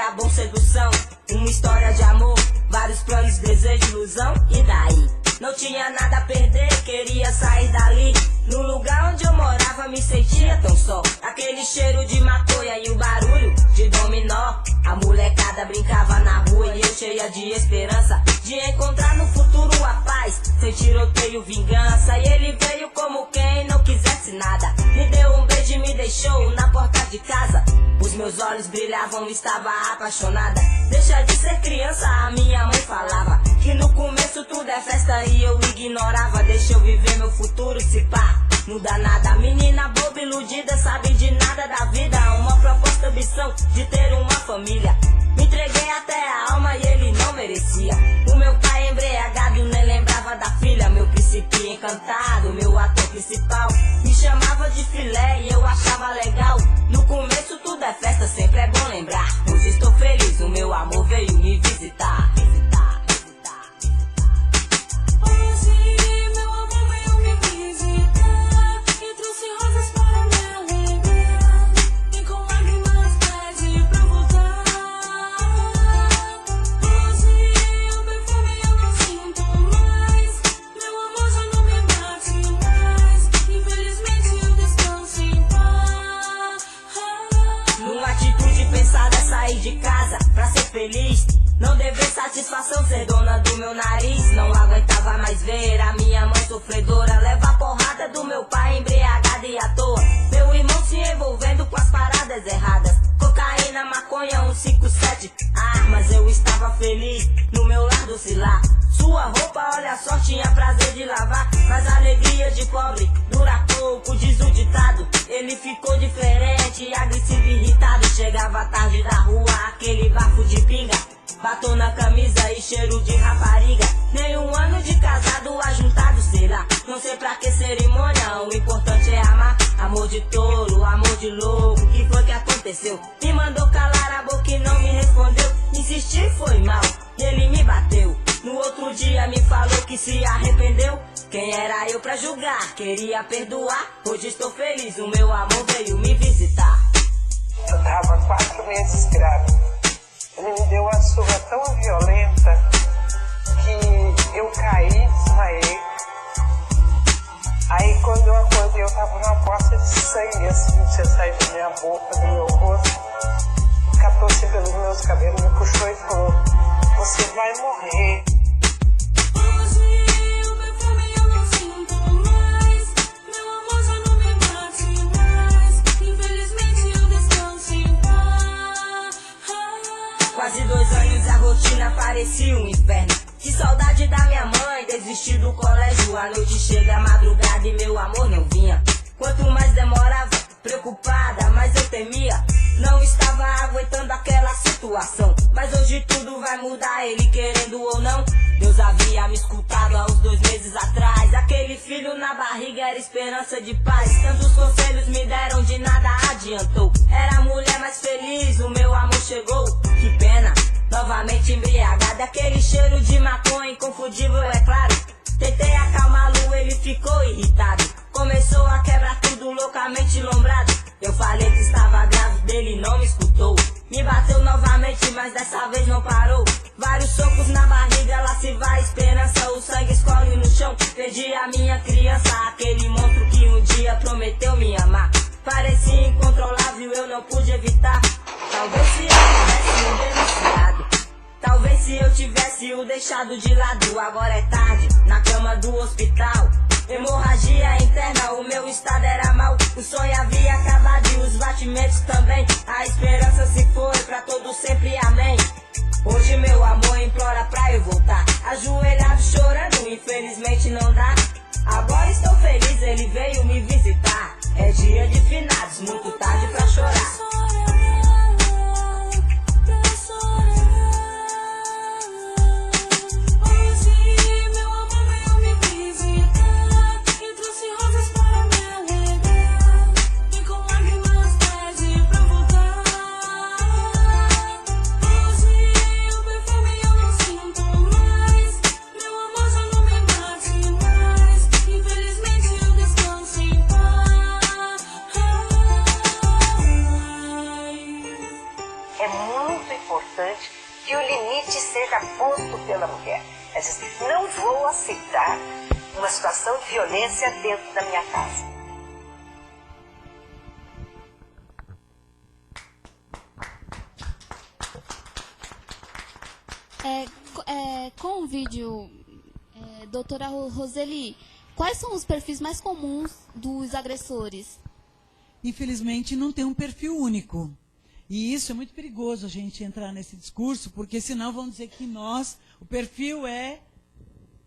era bom, sedução, uma história de amor, vários planos, desejo, ilusão, e daí? Não tinha nada a perder, queria sair dali. No lugar onde eu morava me sentia tão só. Aquele cheiro de maconha e o barulho de dominó. A molecada brincava na rua e eu cheia de esperança de encontrar no futuro a paz, sem tiroteio, vingança. E ele veio como quem não quisesse nada. Me deu um beijo e me deixou na porta de casa. Os meus olhos brilhavam, estava apaixonada. Deixa de ser criança, a minha mãe falava que no começo tudo é festa e eu ignorava. Deixa eu viver meu futuro, se pá, não dá nada. Menina boba, iludida, sabe de nada da vida. Uma proposta, ambição de ter uma família. Me entreguei até a alma e ele não merecia. O meu pai embriagado nem lembrava da filha. Meu príncipe encantado, meu ator principal, me chamava de filé e eu achava legal. No começo tudo é festa, sempre é bom lembrar. Hoje estou feliz, o meu amor veio me visitar. De casa pra ser feliz, não dever satisfação, ser dona do meu nariz. Não aguentava mais ver a minha mãe sofredora, levar porrada do meu pai embriagado e à toa. Meu irmão se envolvendo com as paradas erradas, cocaína, maconha, 157 armas. Eu estava feliz no meu lar docilar. Sua roupa, olha só, tinha prazer de lavar, mas a alegria de pobre dura pouco, diz o ditado. Ele ficou diferente, agressivo e irritado. Chegava tarde da rua, aquele bafo de pinga, batom na camisa e cheiro de rapariga. Nem um ano de casado ajuntado, sei lá, não sei pra que cerimônia, o importante é amar. Amor de tolo, amor de louco, o que foi que aconteceu? Me mandou calar a boca e não me respondeu. Insisti, foi mal, e ele me bateu. No outro dia me falou que se arrependeu. Quem era eu pra julgar? Queria perdoar. Hoje estou feliz, o meu amor veio me visitar. Eu tava 4 meses grávida. Ele me deu uma surra tão violenta que eu caí, desmaiei. Aí quando eu acordei, eu tava numa poça de sangue, assim, tinha saído da minha boca, do meu rosto. Catou-se pelos meus cabelos, me puxou e falou: você vai morrer. Quase 2 anos a rotina parecia um inferno. Que saudade da minha mãe, desisti do colégio. A noite chega, a madrugada e meu amor não vinha. Quanto mais demorava, preocupada, mas eu temia. Não estava aguentando aquela situação. Mas hoje tudo vai mudar, ele querendo ou não. Deus havia me escutado há uns 2 meses atrás. Aquele filho na barriga era esperança de paz. Tantos conselhos me deram, de nada adiantou. Era a mulher mais feliz, o meu amor chegou. Que pena, novamente embriagada. Aquele cheiro de maconha inconfundível, é claro. Tentei acalmá-lo, ele ficou irritado. Começou a quebrar tudo, loucamente lombrado. Eu falei que estava grávida, ele não me escutou. Me bateu novamente, mas dessa vez não parou. Vários socos na barriga, lá se vai a esperança. O sangue escorre no chão, perdi a minha criança. Aquele monstro que um dia prometeu me amar. Parecia incontrolável, eu não pude evitar. Talvez se eu tivesse o denunciado, talvez se eu tivesse o deixado de lado. Agora é tarde, na cama do hospital. Hemorragia interna, o meu estado era mau. O sonho havia acabado e os batimentos também. A esperança se foi pra todo sempre, amém. Hoje meu amor implora pra eu voltar. Ajoelhado chorando, infelizmente não dá. Agora estou feliz, ele veio me visitar. É dia de finados, muito tarde pra chorar. importante que o limite seja posto pela mulher. É dizer, não vou aceitar uma situação de violência dentro da minha casa. Com o vídeo, doutora Roseli, quais são os perfis mais comuns dos agressores? Infelizmente, não tem um perfil único. E isso é muito perigoso a gente entrar nesse discurso, porque senão vão dizer que o perfil é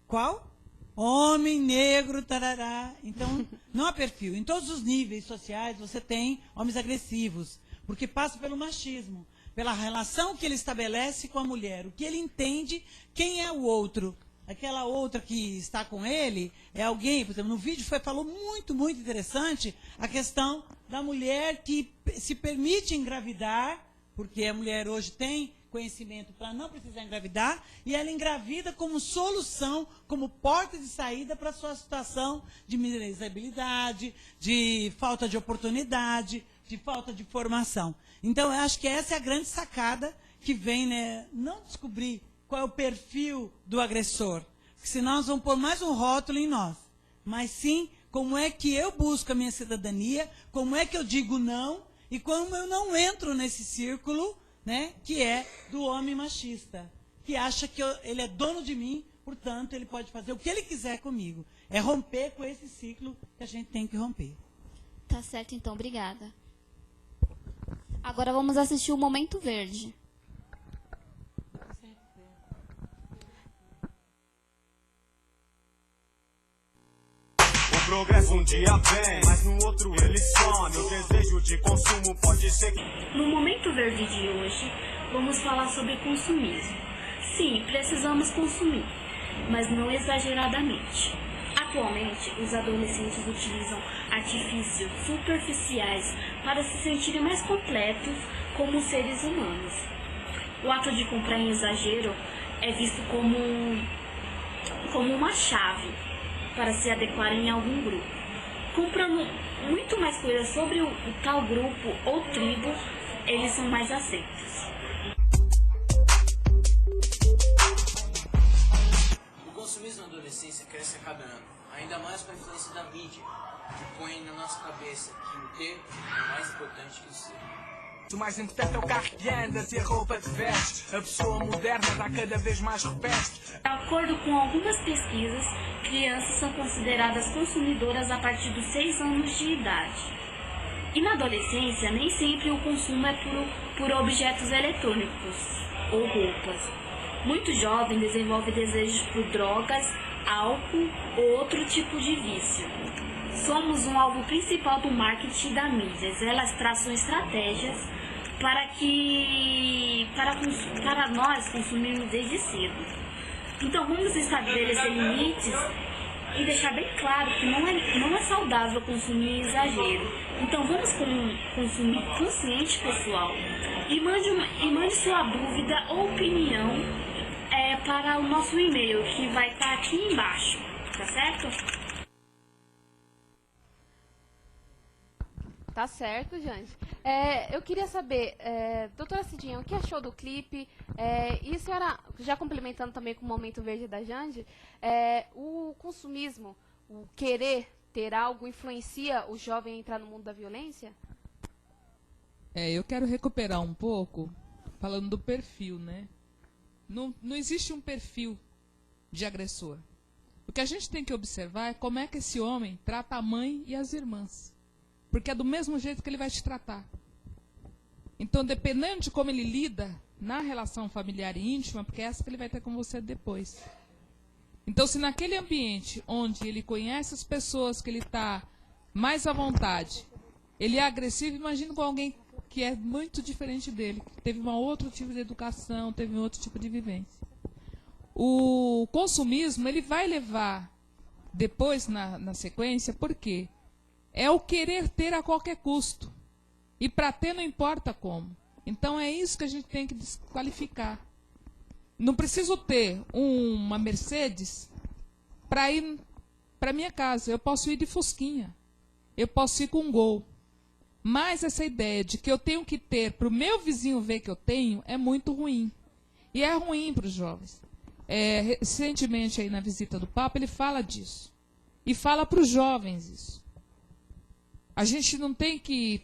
qual? Homem, negro, tarará. Então, não há perfil. Em todos os níveis sociais você tem homens agressivos, porque passa pelo machismo, pela relação que ele estabelece com a mulher, o que ele entende, quem é o outro. Aquela outra que está com ele é alguém, por exemplo, no vídeo falou muito, muito interessante a questão da mulher que se permite engravidar, porque a mulher hoje tem conhecimento para não precisar engravidar, e ela engravida como solução, como porta de saída para a sua situação de miserabilidade, de falta de oportunidade, de falta de formação. Então, eu acho que essa é a grande sacada que vem, né, não descobrir qual é o perfil do agressor, porque senão nós vamos pôr mais um rótulo em nós, mas sim como é que eu busco a minha cidadania, como é que eu digo não, e como eu não entro nesse círculo, né, que é do homem machista, que acha que ele é dono de mim, portanto, ele pode fazer o que ele quiser comigo. É romper com esse ciclo que a gente tem que romper. Tá certo, então. Obrigada. Agora vamos assistir o Momento Verde. O progresso um dia vem, mas no outro ele some. O desejo de consumo pode ser que... No Momento Verde de hoje, vamos falar sobre consumismo. Sim, precisamos consumir, mas não exageradamente. Atualmente, os adolescentes utilizam artifícios superficiais para se sentirem mais completos como seres humanos. O ato de comprar em exagero é visto como uma chave para se adequar em algum grupo. Comprando muito mais coisas sobre o tal grupo ou tribo, eles são mais aceitos. O consumismo na adolescência cresce a cada ano, ainda mais com a influência da mídia, que põe na nossa cabeça que o ter é mais importante que o ser. O mais importante é o carro que andas e a roupa que vestes. A pessoa moderna está cada vez mais reveste. De acordo com algumas pesquisas, crianças são consideradas consumidoras a partir dos 6 anos de idade. E na adolescência, nem sempre o consumo é por objetos eletrônicos ou roupas. Muitos jovens desenvolvem desejos por drogas, álcool ou outro tipo de vício. Somos um alvo principal do marketing da mídia. Elas traçam estratégias para nós consumirmos desde cedo. Então vamos estabelecer limites e deixar bem claro que não é saudável consumir em exagero. Então vamos consumir consciente, pessoal. E mande sua dúvida ou opinião para o nosso e-mail, que vai estar aqui embaixo, tá certo? Tá certo, gente. Eu queria saber, doutora Cidinha, o que achou do clipe? E a senhora, já complementando também com o Momento Verde da Jande, o consumismo, o querer ter algo, influencia o jovem a entrar no mundo da violência? Eu quero recuperar um pouco, falando do perfil, né? Não existe um perfil de agressor. O que a gente tem que observar é como é que esse homem trata a mãe e as irmãs. Porque é do mesmo jeito que ele vai te tratar. Então, dependendo de como ele lida na relação familiar e íntima, porque é essa que ele vai ter com você depois. Então, se naquele ambiente onde ele conhece as pessoas, que ele está mais à vontade, ele é agressivo, imagina com alguém que é muito diferente dele, que teve um outro tipo de educação, teve um outro tipo de vivência. O consumismo, ele vai levar depois na sequência, por quê? É o querer ter a qualquer custo. E para ter não importa como. Então é isso que a gente tem que desqualificar. Não preciso ter uma Mercedes para ir para minha casa. Eu posso ir de Fusquinha. Eu posso ir com um Gol. Mas essa ideia de que eu tenho que ter para o meu vizinho ver que eu tenho é muito ruim. E é ruim para os jovens. Recentemente, aí na visita do Papa, ele fala disso. E fala para os jovens isso. A gente não tem que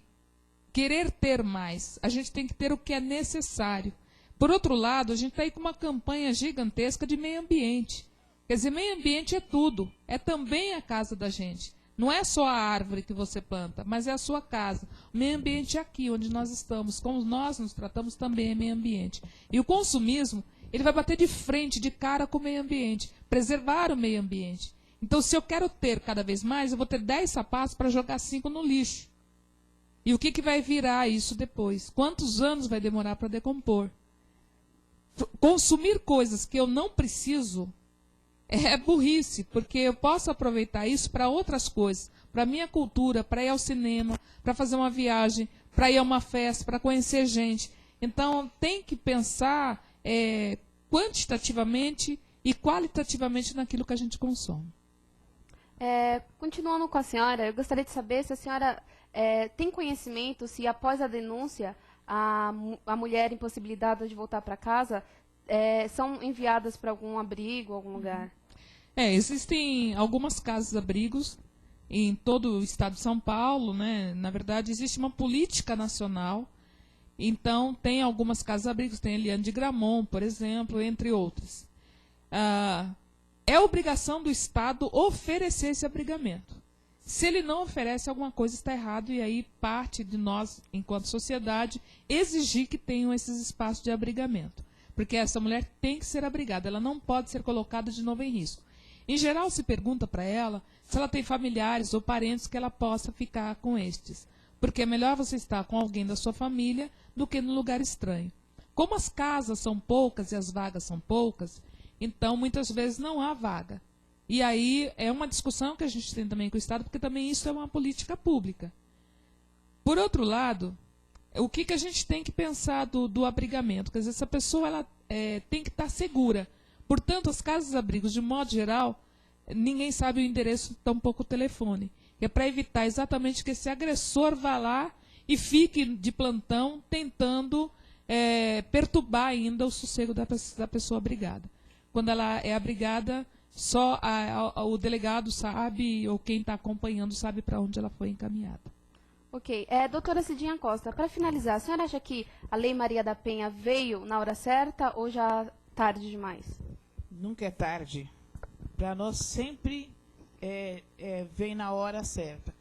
querer ter mais. A gente tem que ter o que é necessário. Por outro lado, a gente está aí com uma campanha gigantesca de meio ambiente. Quer dizer, meio ambiente é tudo. É também a casa da gente. Não é só a árvore que você planta, mas é a sua casa. O meio ambiente é aqui, onde nós estamos. Como nós nos tratamos, também é meio ambiente. E o consumismo, ele vai bater de frente, de cara com o meio ambiente. Preservar o meio ambiente. Então, se eu quero ter cada vez mais, eu vou ter 10 sapatos para jogar 5 no lixo. E o que vai virar isso depois? Quantos anos vai demorar para decompor? Consumir coisas que eu não preciso é burrice, porque eu posso aproveitar isso para outras coisas, para a minha cultura, para ir ao cinema, para fazer uma viagem, para ir a uma festa, para conhecer gente. Então, tem que pensar quantitativamente e qualitativamente naquilo que a gente consome. Continuando com a senhora, eu gostaria de saber se a senhora tem conhecimento se após a denúncia a mulher impossibilitada de voltar para casa são enviadas para algum abrigo, algum lugar. Existem algumas casas-abrigos em todo o estado de São Paulo, né? Na verdade, existe uma política nacional. Então, tem algumas casas-abrigos, tem a Eliane de Gramont, por exemplo, entre outras. É obrigação do Estado oferecer esse abrigamento. Se ele não oferece, alguma coisa está errado, e aí parte de nós, enquanto sociedade, exigir que tenham esses espaços de abrigamento. Porque essa mulher tem que ser abrigada, ela não pode ser colocada de novo em risco. Em geral, se pergunta para ela se ela tem familiares ou parentes que ela possa ficar com estes. Porque é melhor você estar com alguém da sua família do que no lugar estranho. Como as casas são poucas e as vagas são poucas, então muitas vezes não há vaga. E aí é uma discussão que a gente tem também com o Estado, porque também isso é uma política pública. Por outro lado, o que a gente tem que pensar do abrigamento? Quer dizer, essa pessoa ela, tem que estar segura. Portanto, as casas-abrigos, de modo geral, ninguém sabe o endereço, tampouco o telefone. É para evitar exatamente que esse agressor vá lá e fique de plantão tentando perturbar ainda o sossego da pessoa abrigada. Quando ela é abrigada, só o delegado sabe, ou quem está acompanhando sabe para onde ela foi encaminhada. Ok. Doutora Cidinha Costa, para finalizar, a senhora acha que a Lei Maria da Penha veio na hora certa ou já tarde demais? Nunca é tarde. Para nós sempre vem na hora certa.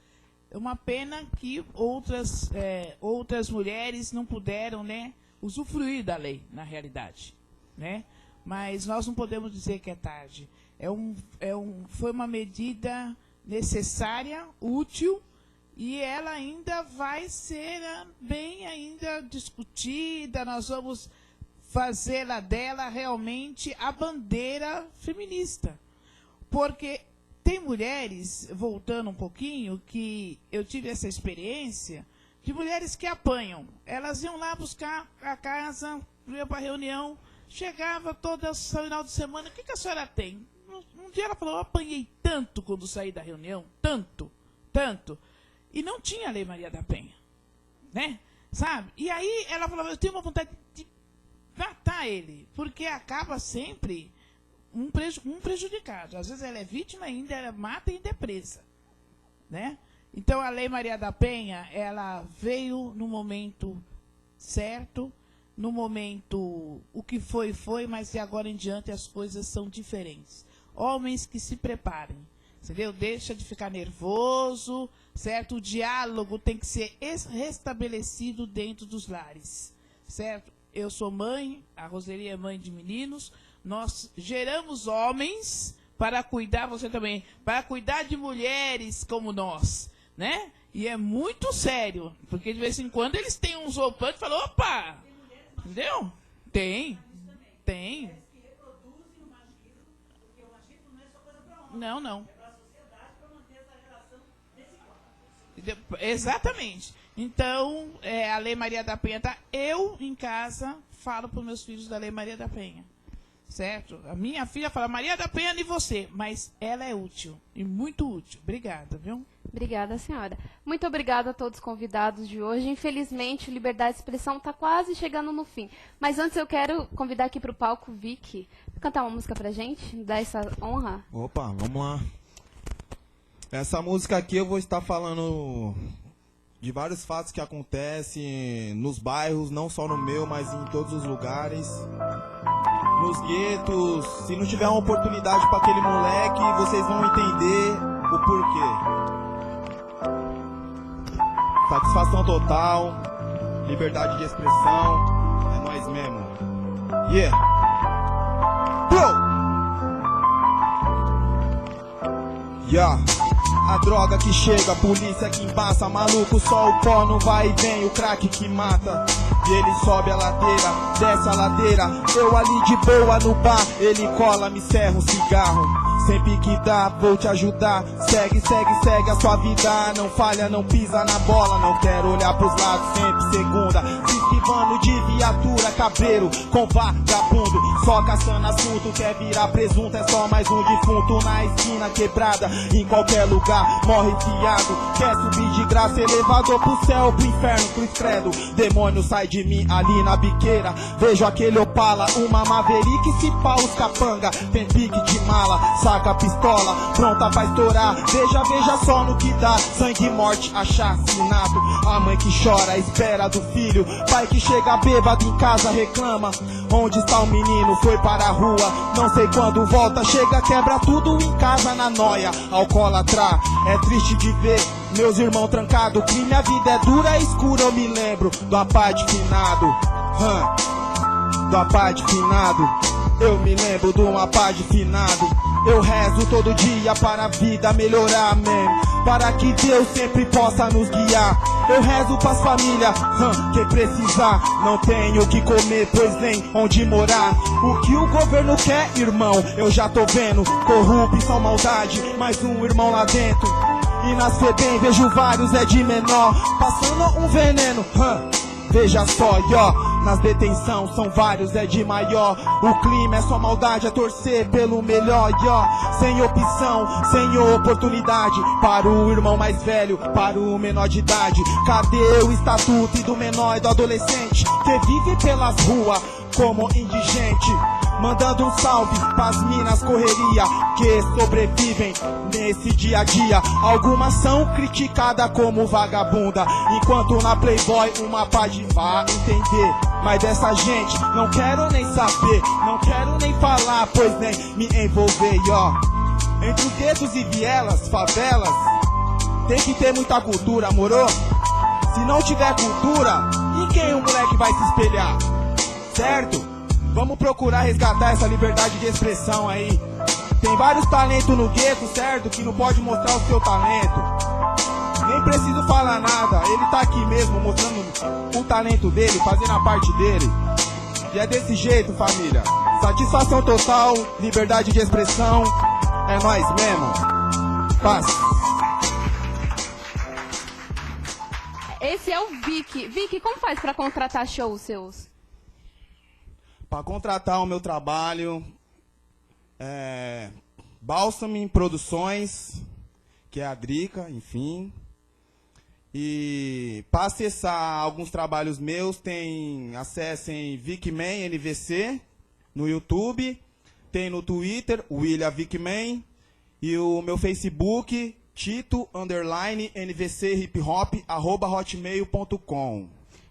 É uma pena que outras mulheres não puderam, né, usufruir da lei, na realidade, né? Mas nós não podemos dizer que é tarde. Foi uma medida necessária, útil, e ela ainda vai ser bem ainda discutida. Nós vamos fazê-la dela realmente a bandeira feminista. Porque tem mulheres, voltando um pouquinho, que eu tive essa experiência, de mulheres que apanham. Elas iam lá buscar a casa, iam para a reunião, chegava todo final de semana, o que a senhora tem? Um dia ela falou, eu apanhei tanto quando saí da reunião, tanto. E não tinha a Lei Maria da Penha, né? Sabe? E aí ela falava, eu tenho uma vontade de matar ele, porque acaba sempre um prejudicado. Às vezes ela é vítima ainda, ela mata e ainda é presa, né? Então a Lei Maria da Penha, ela veio no momento certo, no momento o que foi, mas de agora em diante as coisas são diferentes. Homens que se preparem, entendeu? Deixa de ficar nervoso, certo? O diálogo tem que ser restabelecido dentro dos lares, certo? Eu sou mãe, a Roseli é mãe de meninos, nós geramos homens para cuidar, você também, para cuidar de mulheres como nós, né? E é muito sério, porque de vez em quando eles têm uns roupantes e falam, opa! Entendeu? Tem. Não. Exatamente. Então, a Lei Maria da Penha tá. Eu, em casa, falo para os meus filhos da Lei Maria da Penha. Certo? A minha filha fala, Maria da Penha e você. Mas ela é útil. E muito útil. Obrigada, viu? Obrigada, senhora. Muito obrigada a todos os convidados de hoje. Infelizmente, o Liberdade de Expressão está quase chegando no fim. Mas antes eu quero convidar aqui para o palco o Vicky. Cantar uma música pra gente? Dar essa honra? Opa, vamos lá. Essa música aqui eu vou estar falando de vários fatos que acontecem nos bairros, não só no meu, mas em todos os lugares. Nos guetos, se não tiver uma oportunidade para aquele moleque, vocês vão entender o porquê. Satisfação total, liberdade de expressão, é nós mesmo. Yeah! Bro! Yeah! A droga que chega, a polícia que embaça, maluco, só o pó não vai e vem, o crack que mata. E ele sobe a ladeira, desce a ladeira, eu ali de boa no bar, ele cola, me serra um cigarro. Sempre que dá, vou te ajudar. Segue, segue, segue a sua vida. Não falha, não pisa na bola. Não quero olhar pros lados, sempre segunda. Se esquivando de viatura, cabreiro com vagabundo. Só caçando assunto, quer virar presunto. É só mais um defunto na esquina quebrada. Em qualquer lugar, morre fiado. Quer subir de graça, elevador pro céu, pro inferno, pro credo. Demônio sai de mim ali na biqueira. Vejo aquele Opala, uma Maverick, se pá os capanga. Tem pique de mala, saca a pistola, pronta pra estourar. Veja, veja só no que dá. Sangue, morte, assassinato. A mãe que chora à espera do filho. Pai que chega bêbado em casa reclama. Onde está o menino? Foi para a rua. Não sei quando volta. Chega, quebra tudo em casa na noia. Alcoólatra, é triste de ver meus irmãos trancados. Que minha vida é dura e escura. Eu me lembro do apade finado. Do apade finado. Eu me lembro do apade finado. Eu rezo todo dia para a vida melhorar, man. Para que Deus sempre possa nos guiar. Eu rezo pras famílias, que precisar. Não tenho o que comer, pois nem onde morar. O que o governo quer, irmão, eu já tô vendo. Corrupção, maldade, mais um irmão lá dentro. E nas FEBEM vejo vários, é de menor, passando um veneno, veja só, ó. Nas detenção são vários, é de maior. O clima é só maldade, é torcer pelo melhor, ó. Sem opção, sem oportunidade. Para o irmão mais velho, para o menor de idade. Cadê o estatuto e do menor e do adolescente que vive pelas ruas como indigente? Mandando um salve pras minas correria que sobrevivem nesse dia a dia. Algumas são criticadas como vagabunda, enquanto na Playboy uma pode vá entender. Mas dessa gente não quero nem saber, não quero nem falar, pois nem me envolver, ó. Entre os guetos e vielas, favelas, tem que ter muita cultura, moro? Se não tiver cultura, em quem o moleque vai se espelhar? Certo? Vamos procurar resgatar essa liberdade de expressão aí. Tem vários talentos no gueto, certo? Que não pode mostrar o seu talento. Nem preciso falar nada, ele tá aqui mesmo mostrando o talento dele, fazendo a parte dele. E é desse jeito, família. Satisfação total, liberdade de expressão. É nós mesmo. Paz. Esse é o Vicky. Vicky, como faz pra contratar shows seus? Para contratar o meu trabalho, Balsam Produções, que é a Drica, enfim. E para acessar alguns trabalhos meus, acessem Vicman NVC no YouTube, tem no Twitter, William Vicman, e o meu Facebook, Tito_NVC_hip-hop@hotmail.com.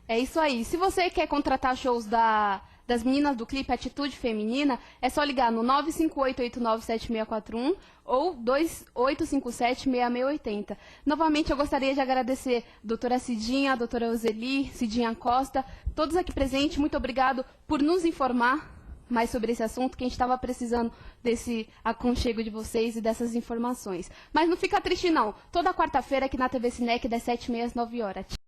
É isso aí. Se você quer contratar shows das meninas do clipe Atitude Feminina, é só ligar no 958897641 ou 2857-6680. Novamente, eu gostaria de agradecer a doutora Cidinha, a doutora Euseli, Cidinha Costa, todos aqui presentes. Muito obrigado por nos informar mais sobre esse assunto, que a gente estava precisando desse aconchego de vocês e dessas informações. Mas não fica triste, não. Toda quarta-feira aqui na TV Cinec, das 7h30 às 9h.